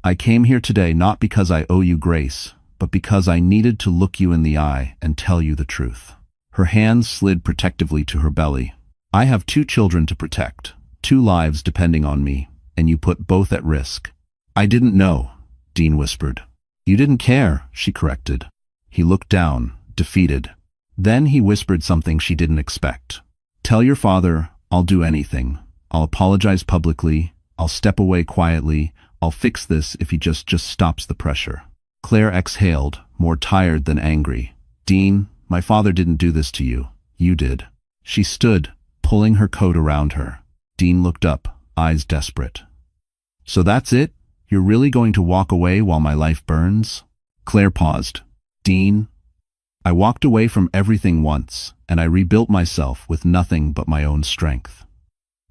I came here today not because I owe you grace, but because I needed to look you in the eye and tell you the truth. Her hands slid protectively to her belly. I have 2 children to protect, 2 lives depending on me, and you put both at risk. I didn't know, Dean whispered. You didn't care, she corrected. He looked down, defeated. Then he whispered something she didn't expect. Tell your father, I'll do anything. I'll apologize publicly. I'll step away quietly. I'll fix this if he just stops the pressure. Claire exhaled, more tired than angry. Dean, my father didn't do this to you. You did. She stood, pulling her coat around her. Dean looked up, eyes desperate. So that's it? You're really going to walk away while my life burns? Claire paused. Dean, I walked away from everything once, and I rebuilt myself with nothing but my own strength.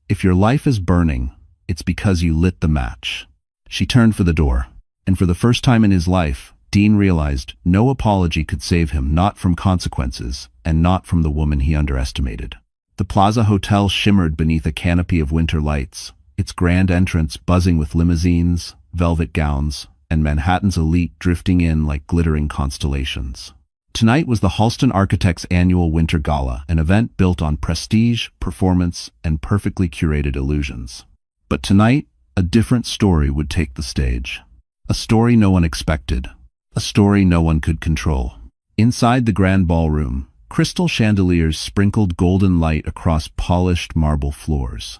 If your life is burning, it's because you lit the match. She turned for the door, and for the first time in his life, Dean realized no apology could save him, not from consequences, and not from the woman he underestimated. The Plaza Hotel shimmered beneath a canopy of winter lights, its grand entrance buzzing with limousines, velvet gowns, and Manhattan's elite drifting in like glittering constellations. Tonight was the Halston Architects' annual Winter Gala, an event built on prestige, performance, and perfectly curated illusions. But tonight, a different story would take the stage. A story no one expected. A story no one could control. Inside the grand ballroom, crystal chandeliers sprinkled golden light across polished marble floors.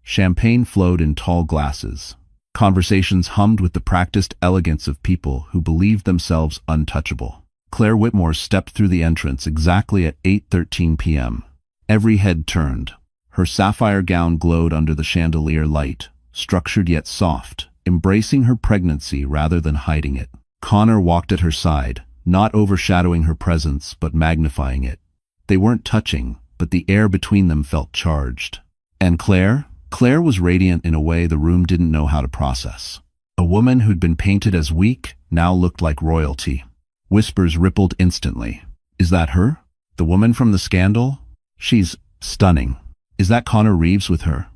Champagne flowed in tall glasses. Conversations hummed with the practiced elegance of people who believed themselves untouchable. Claire Whitmore stepped through the entrance exactly at 8:13 p.m. Every head turned. Her sapphire gown glowed under the chandelier light, structured yet soft, embracing her pregnancy rather than hiding it. Connor walked at her side, not overshadowing her presence but magnifying it. They weren't touching, but the air between them felt charged. And Claire? Claire was radiant in a way the room didn't know how to process. A woman who'd been painted as weak now looked like royalty. Whispers rippled instantly. Is that her? The woman from the scandal? She's stunning. Is that Connor Reeves with her?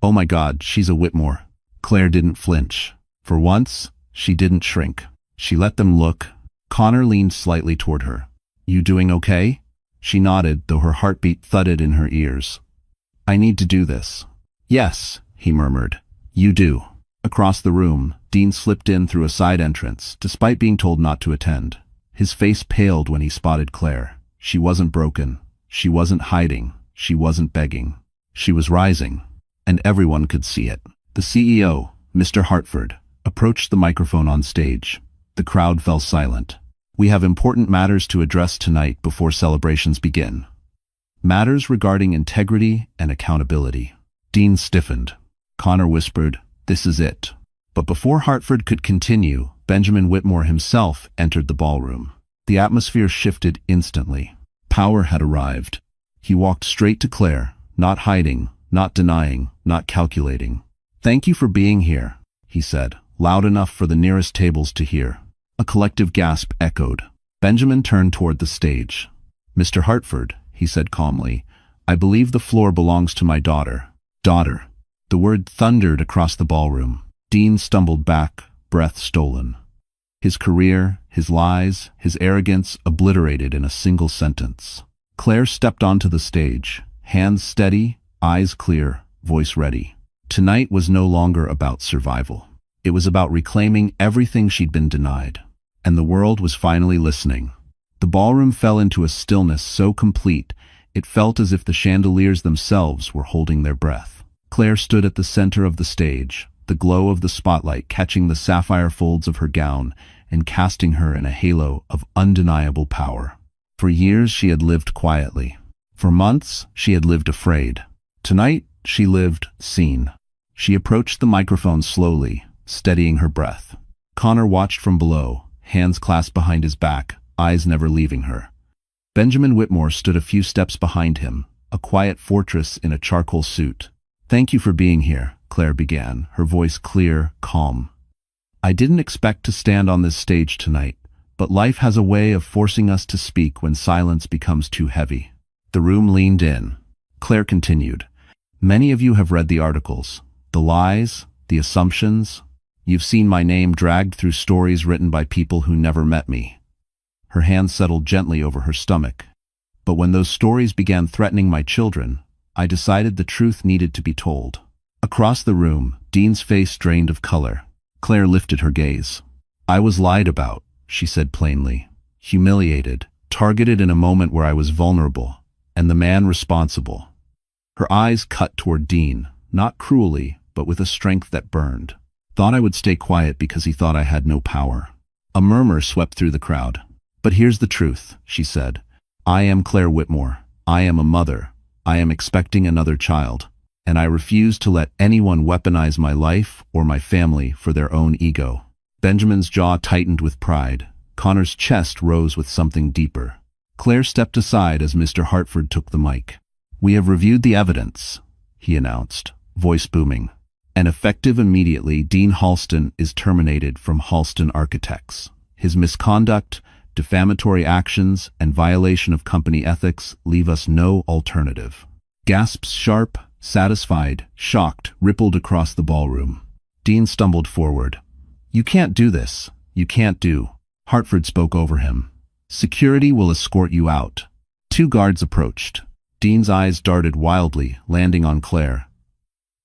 Oh my God, she's a Whitmore. Claire didn't flinch. For once, she didn't shrink. She let them look. Connor leaned slightly toward her. You doing okay? She nodded, though her heartbeat thudded in her ears. I need to do this. Yes, he murmured. You do. Across the room, Dean slipped in through a side entrance, despite being told not to attend. His face paled when he spotted Claire. She wasn't broken. She wasn't hiding. She wasn't begging. She was rising, and everyone could see it. The CEO, Mr. Hartford, approached the microphone on stage. The crowd fell silent. We have important matters to address tonight before celebrations begin. Matters regarding integrity and accountability. Dean stiffened. Connor whispered, "This is it." But before Hartford could continue, Benjamin Whitmore himself entered the ballroom. The atmosphere shifted instantly. Power had arrived. He walked straight to Claire, not hiding, not denying, not calculating. "Thank you for being here," he said, loud enough for the nearest tables to hear. A collective gasp echoed. Benjamin turned toward the stage. "Mr. Hartford," he said calmly, "I believe the floor belongs to my daughter." Daughter. The word thundered across the ballroom. Dean stumbled back, breath stolen. His career, his lies, his arrogance obliterated in a single sentence. Claire stepped onto the stage, hands steady, eyes clear, voice ready. Tonight was no longer about survival. It was about reclaiming everything she'd been denied. And the world was finally listening. The ballroom fell into a stillness so complete, it felt as if the chandeliers themselves were holding their breath. Claire stood at the center of the stage, the glow of the spotlight catching the sapphire folds of her gown and casting her in a halo of undeniable power. For years she had lived quietly. For months she had lived afraid. Tonight she lived seen. She approached the microphone slowly, steadying her breath. Connor watched from below, hands clasped behind his back, eyes never leaving her. Benjamin Whitmore stood a few steps behind him, a quiet fortress in a charcoal suit. "Thank you for being here," Claire began, her voice clear, calm. "I didn't expect to stand on this stage tonight, but life has a way of forcing us to speak when silence becomes too heavy." The room leaned in. Claire continued, "Many of you have read the articles, the lies, the assumptions. You've seen my name dragged through stories written by people who never met me." Her hand settled gently over her stomach. "But when those stories began threatening my children, I decided the truth needed to be told." Across the room, Dean's face drained of color. Claire lifted her gaze. "I was lied about," she said plainly. "Humiliated, targeted in a moment where I was vulnerable, and the man responsible." Her eyes cut toward Dean, not cruelly, but with a strength that burned. "Thought I would stay quiet because he thought I had no power." A murmur swept through the crowd. "But here's the truth," she said. "I am Claire Whitmore. I am a mother. I am expecting another child. And I refuse to let anyone weaponize my life or my family for their own ego." Benjamin's jaw tightened with pride. Connor's chest rose with something deeper. Claire stepped aside as Mr. Hartford took the mic. "We have reviewed the evidence," he announced, voice booming. "And effective immediately, Dean Halston is terminated from Halston Architects. His misconduct, defamatory actions, and violation of company ethics leave us no alternative." Gasps, sharp, satisfied, shocked, rippled across the ballroom. Dean stumbled forward. "You can't do this. You can't do." Hartford spoke over him. "Security will escort you out." Two guards approached. Dean's eyes darted wildly, landing on Claire.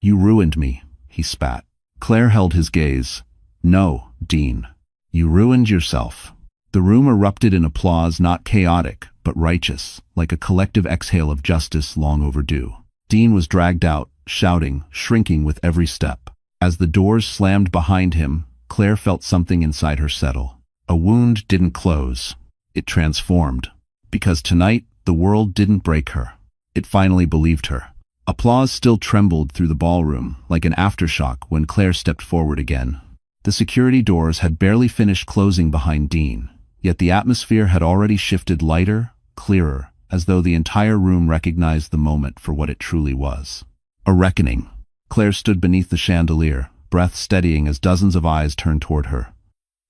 "You ruined me," he spat. Claire held his gaze. "No, Dean. You ruined yourself." The room erupted in applause, not chaotic, but righteous, like a collective exhale of justice long overdue. Dean was dragged out, shouting, shrinking with every step. As the doors slammed behind him, Claire felt something inside her settle. A wound didn't close. It transformed. Because tonight, the world didn't break her. It finally believed her. Applause still trembled through the ballroom, like an aftershock when Claire stepped forward again. The security doors had barely finished closing behind Dean, yet the atmosphere had already shifted lighter, clearer, as though the entire room recognized the moment for what it truly was. A reckoning. Claire stood beneath the chandelier, breath steadying as dozens of eyes turned toward her.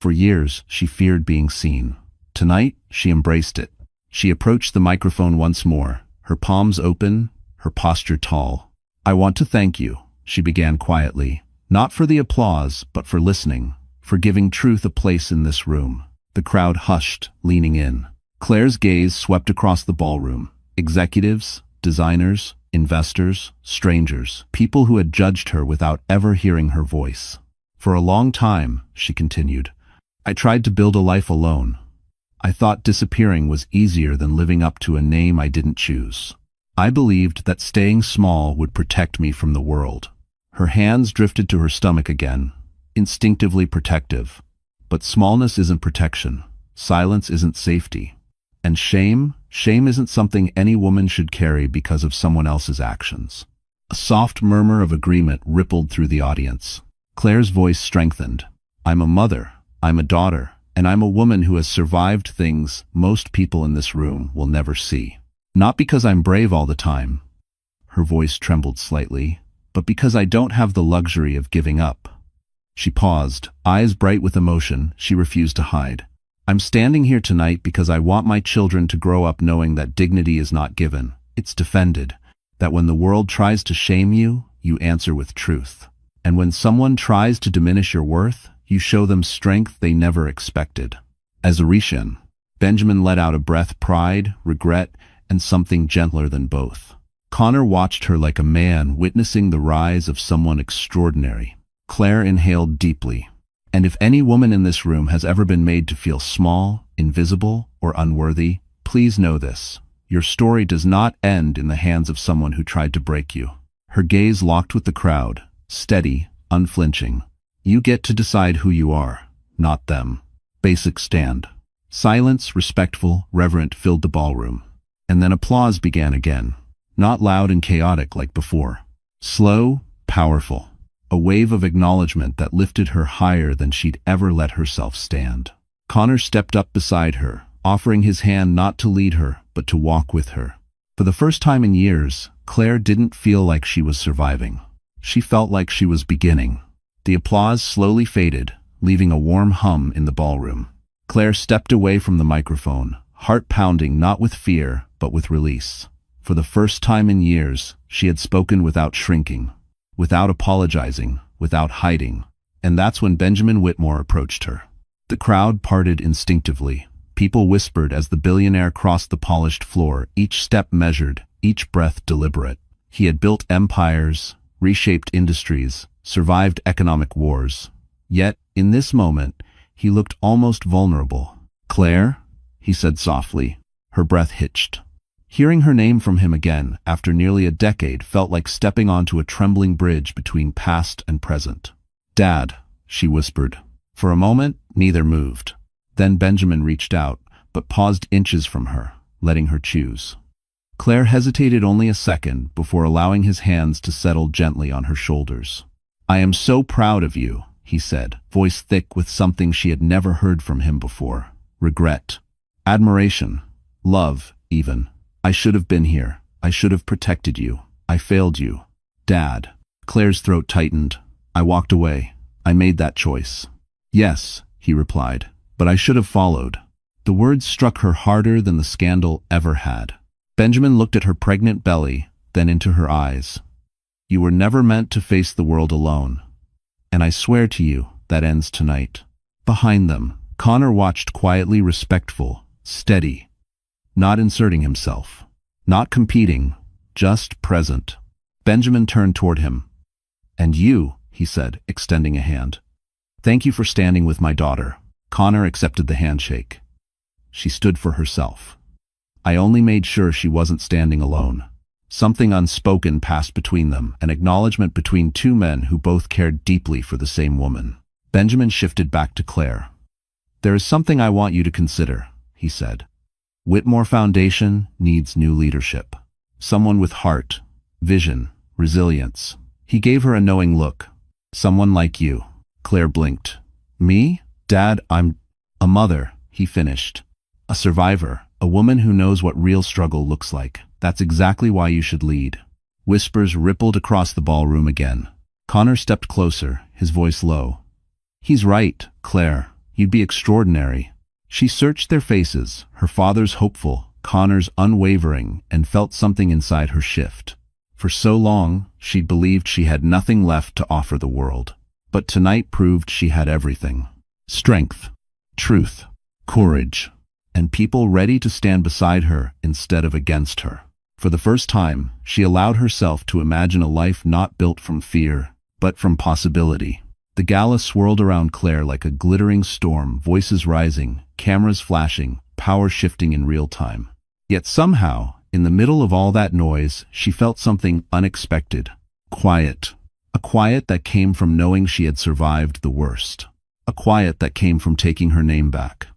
For years, she feared being seen. Tonight, she embraced it. She approached the microphone once more, her palms open, her posture tall. "I want to thank you," she began quietly, "not for the applause, but for listening, for giving truth a place in this room." The crowd hushed, leaning in. Claire's gaze swept across the ballroom. Executives, designers, investors, strangers, people who had judged her without ever hearing her voice. "For a long time," she continued, "I tried to build a life alone. I thought disappearing was easier than living up to a name I didn't choose. I believed that staying small would protect me from the world." Her hands drifted to her stomach again, instinctively protective. But smallness isn't protection. Silence isn't safety. And shame isn't something any woman should carry because of someone else's actions. A soft murmur of agreement rippled through the audience. Claire's voice strengthened. "I'm a mother, I'm a daughter, and I'm a woman who has survived things most people in this room will never see. Not because I'm brave all the time," her voice trembled slightly, "but because I don't have the luxury of giving up." She paused, eyes bright with emotion she refused to hide. "I'm standing here tonight because I want my children to grow up knowing that dignity is not given, it's defended. That when the world tries to shame you, you answer with truth. And when someone tries to diminish your worth, you show them strength they never expected." As a Rishan, Benjamin let out a breath, pride, regret, and something gentler than both. Connor watched her like a man witnessing the rise of someone extraordinary. Claire inhaled deeply. "And if any woman in this room has ever been made to feel small, invisible, or unworthy, please know this. Your story does not end in the hands of someone who tried to break you." Her gaze locked with the crowd, steady, unflinching. "You get to decide who you are, not them." Basic stand. Silence, respectful, reverent, filled the ballroom. And then applause began again. Not loud and chaotic like before. Slow, powerful. A wave of acknowledgement that lifted her higher than she'd ever let herself stand. Connor stepped up beside her, offering his hand not to lead her, but to walk with her. For the first time in years, Claire didn't feel like she was surviving. She felt like she was beginning. The applause slowly faded, leaving a warm hum in the ballroom. Claire stepped away from the microphone, heart pounding not with fear, but with release. For the first time in years, she had spoken without shrinking, without apologizing, without hiding. And that's when Benjamin Whitmore approached her. The crowd parted instinctively. People whispered as the billionaire crossed the polished floor, each step measured, each breath deliberate. He had built empires, reshaped industries, survived economic wars. Yet, in this moment, he looked almost vulnerable. "Claire?" he said softly. Her breath hitched. Hearing her name from him again, after nearly a decade, felt like stepping onto a trembling bridge between past and present. "Dad," she whispered. For a moment, neither moved. Then Benjamin reached out, but paused inches from her, letting her choose. Claire hesitated only a second before allowing his hands to settle gently on her shoulders. "I am so proud of you," he said, voice thick with something she had never heard from him before. Regret. Admiration. Love, even. "I should have been here. I should have protected you. I failed you. Dad." Claire's throat tightened. "I walked away. I made that choice." "Yes," he replied, "but I should have followed." The words struck her harder than the scandal ever had. Benjamin looked at her pregnant belly, then into her eyes. "You were never meant to face the world alone. And I swear to you, that ends tonight." Behind them, Connor watched quietly, respectful, steady, not inserting himself, not competing, just present. Benjamin turned toward him. "And you," he said, extending a hand. "Thank you for standing with my daughter." Connor accepted the handshake. She stood for herself. "I only made sure she wasn't standing alone." Something unspoken passed between them, an acknowledgement between two men who both cared deeply for the same woman. Benjamin shifted back to Claire. "There is something I want you to consider," he said. "Whitmore Foundation needs new leadership. Someone with heart, vision, resilience." He gave her a knowing look. "Someone like you." Claire blinked. "Me? Dad, I'm a mother," he finished. "A survivor, a woman who knows what real struggle looks like. That's exactly why you should lead." Whispers rippled across the ballroom again. Connor stepped closer, his voice low. "He's right, Claire. You'd be extraordinary." She searched their faces, her father's hopeful, Connor's unwavering, and felt something inside her shift. For so long, she'd believed she had nothing left to offer the world. But tonight proved she had everything. Strength, truth, courage, and people ready to stand beside her instead of against her. For the first time, she allowed herself to imagine a life not built from fear, but from possibility. The gala swirled around Claire like a glittering storm, voices rising, cameras flashing, power shifting in real time. Yet somehow, in the middle of all that noise, she felt something unexpected. Quiet. A quiet that came from knowing she had survived the worst. A quiet that came from taking her name back.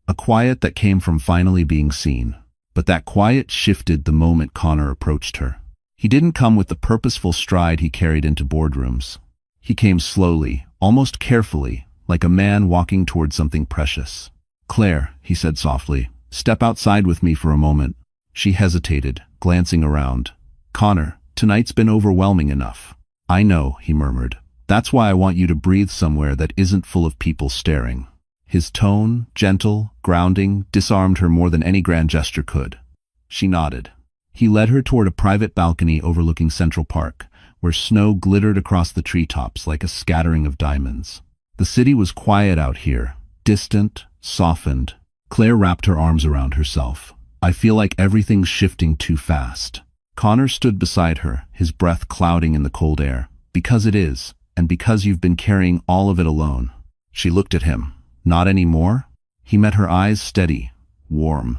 A quiet that came from finally being seen. But that quiet shifted the moment Connor approached her. He didn't come with the purposeful stride he carried into boardrooms. He came slowly, almost carefully, like a man walking toward something precious. "Claire," he said softly, "step outside with me for a moment." She hesitated, glancing around. "Connor, tonight's been overwhelming enough." "I know," he murmured. "That's why I want you to breathe somewhere that isn't full of people staring." His tone, gentle, grounding, disarmed her more than any grand gesture could. She nodded. He led her toward a private balcony overlooking Central Park, where snow glittered across the treetops like a scattering of diamonds. The city was quiet out here, distant, softened. Claire wrapped her arms around herself. "I feel like everything's shifting too fast." Connor stood beside her, his breath clouding in the cold air. "Because it is, and because you've been carrying all of it alone." She looked at him. "Not anymore?" He met her eyes steady, warm.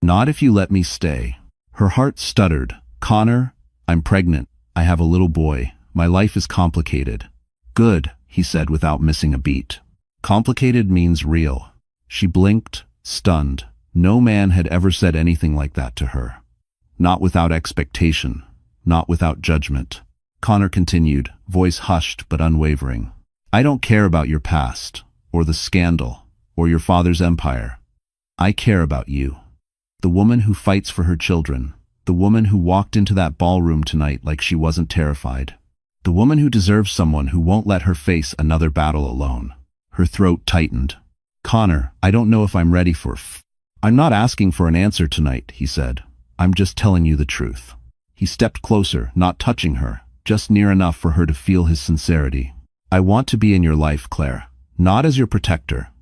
"Not if you let me stay." Her heart stuttered. "Connor, I'm pregnant. I have a little boy. My life is complicated." "Good," he said without missing a beat. "Complicated means real." She blinked, stunned. No man had ever said anything like that to her. Not without expectation, not without judgment. Connor continued, voice hushed but unwavering. "I don't care about your past, or the scandal, or your father's empire. I care about you. The woman who fights for her children. The woman who walked into that ballroom tonight like she wasn't terrified. The woman who deserves someone who won't let her face another battle alone. Her throat tightened. Connor, I don't know if I'm ready for I'm not asking for an answer tonight, he said. I'm just telling you the truth. He stepped closer, not touching her, just near enough for her to feel his sincerity. I want to be in your life, Claire. Not as your protector.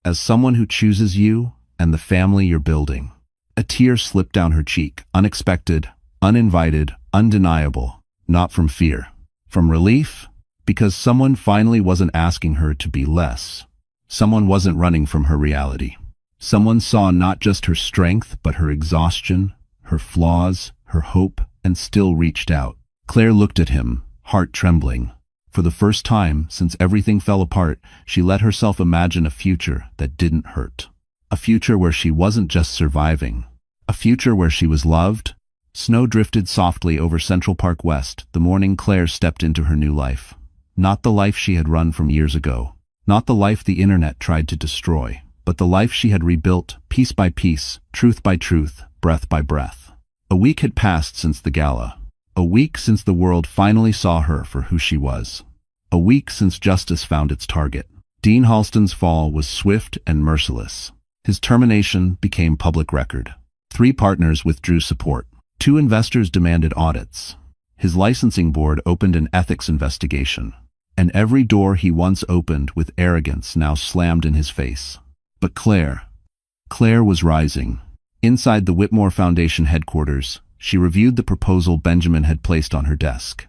As someone who chooses you and the family you're building. A tear slipped down her cheek, unexpected, uninvited, undeniable, not from fear. From relief, because someone finally wasn't asking her to be less. Someone wasn't running from her reality. Someone saw not just her strength, but her exhaustion, her flaws, her hope, and still reached out. Claire looked at him, heart trembling. For the first time, since everything fell apart, she let herself imagine a future that didn't hurt. A future where she wasn't just surviving. A future where she was loved. Snow drifted softly over Central Park West the morning Claire stepped into her new life. Not the life she had run from years ago. Not the life the internet tried to destroy. But the life she had rebuilt, piece by piece, truth by truth, breath by breath. A week had passed since the gala. A week since the world finally saw her for who she was. A week since justice found its target. Dean Halston's fall was swift and merciless. His termination became public record. 3 partners withdrew support. 2 investors demanded audits. His licensing board opened an ethics investigation. And every door he once opened with arrogance now slammed in his face. But Claire was rising. Inside the Whitmore Foundation headquarters, she reviewed the proposal Benjamin had placed on her desk.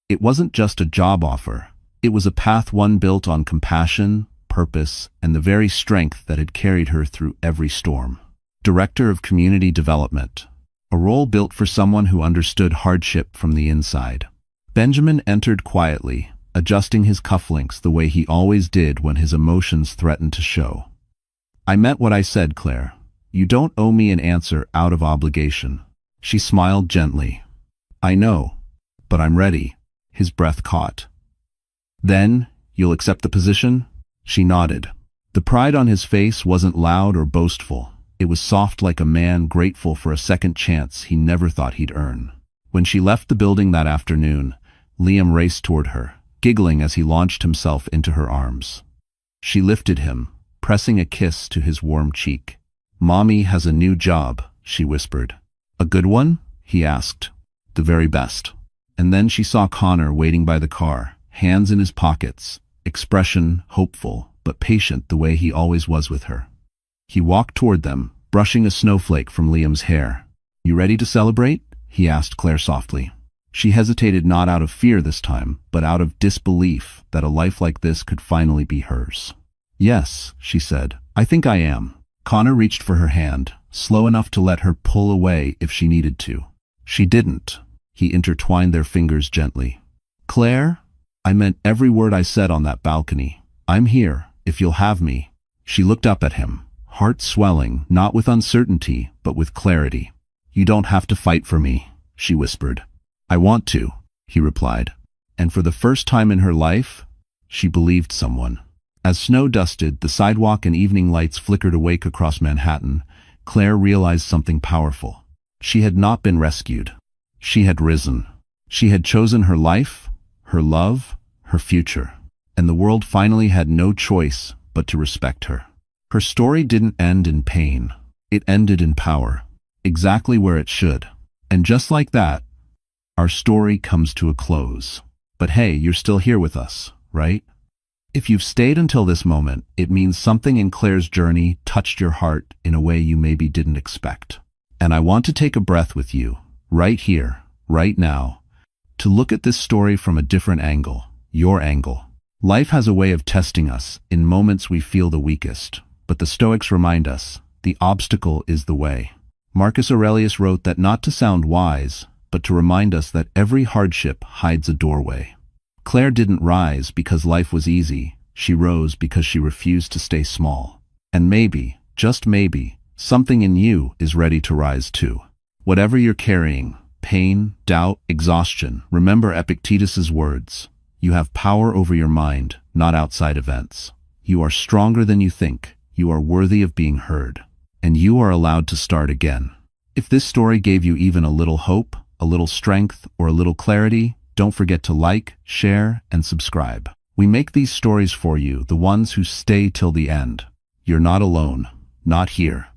It wasn't just a job offer. It was a path one built on compassion, purpose, and the very strength that had carried her through every storm. Director of Community Development. A role built for someone who understood hardship from the inside. Benjamin entered quietly, adjusting his cufflinks the way he always did when his emotions threatened to show. I meant what I said, Claire. You don't owe me an answer out of obligation. She smiled gently. I know, but I'm ready. His breath caught. Then, you'll accept the position? She nodded. The pride on his face wasn't loud or boastful. It was soft like a man grateful for a second chance he never thought he'd earn. When she left the building that afternoon, Liam raced toward her, giggling as he launched himself into her arms. She lifted him, pressing a kiss to his warm cheek. Mommy has a new job, she whispered. A good one? He asked. The very best. And then she saw Connor waiting by the car, hands in his pockets, expression hopeful, but patient the way he always was with her. He walked toward them, brushing a snowflake from Liam's hair. You ready to celebrate? He asked Claire softly. She hesitated not out of fear this time, but out of disbelief that a life like this could finally be hers. Yes, she said. I think I am. Connor reached for her hand, slow enough to let her pull away if she needed to. She didn't. He intertwined their fingers gently. Claire, I meant every word I said on that balcony. I'm here, if you'll have me. She looked up at him, heart swelling, not with uncertainty, but with clarity. You don't have to fight for me, she whispered. I want to, he replied. And for the first time in her life, she believed someone. As snow dusted, the sidewalk and evening lights flickered awake across Manhattan, Claire realized something powerful. She had not been rescued. She had risen. She had chosen her life, her love, her future. And the world finally had no choice but to respect her. Her story didn't end in pain. It ended in power. Exactly where it should. And just like that, our story comes to a close. But hey, you're still here with us, right? If you've stayed until this moment, it means something in Claire's journey touched your heart in a way you maybe didn't expect. And I want to take a breath with you, right here, right now, to look at this story from a different angle, your angle. Life has a way of testing us in moments we feel the weakest, but the Stoics remind us, the obstacle is the way. Marcus Aurelius wrote that not to sound wise, but to remind us that every hardship hides a doorway. Claire didn't rise because life was easy. She rose because she refused to stay small. And maybe, just maybe, something in you is ready to rise too. Whatever you're carrying, pain, doubt, exhaustion, remember Epictetus's words. You have power over your mind, not outside events. You are stronger than you think. You are worthy of being heard. and you are allowed to start again. If this story gave you even a little hope, a little strength, or a little clarity, don't forget to like, share, and subscribe. We make these stories for you, the ones who stay till the end. You're not alone. Not here.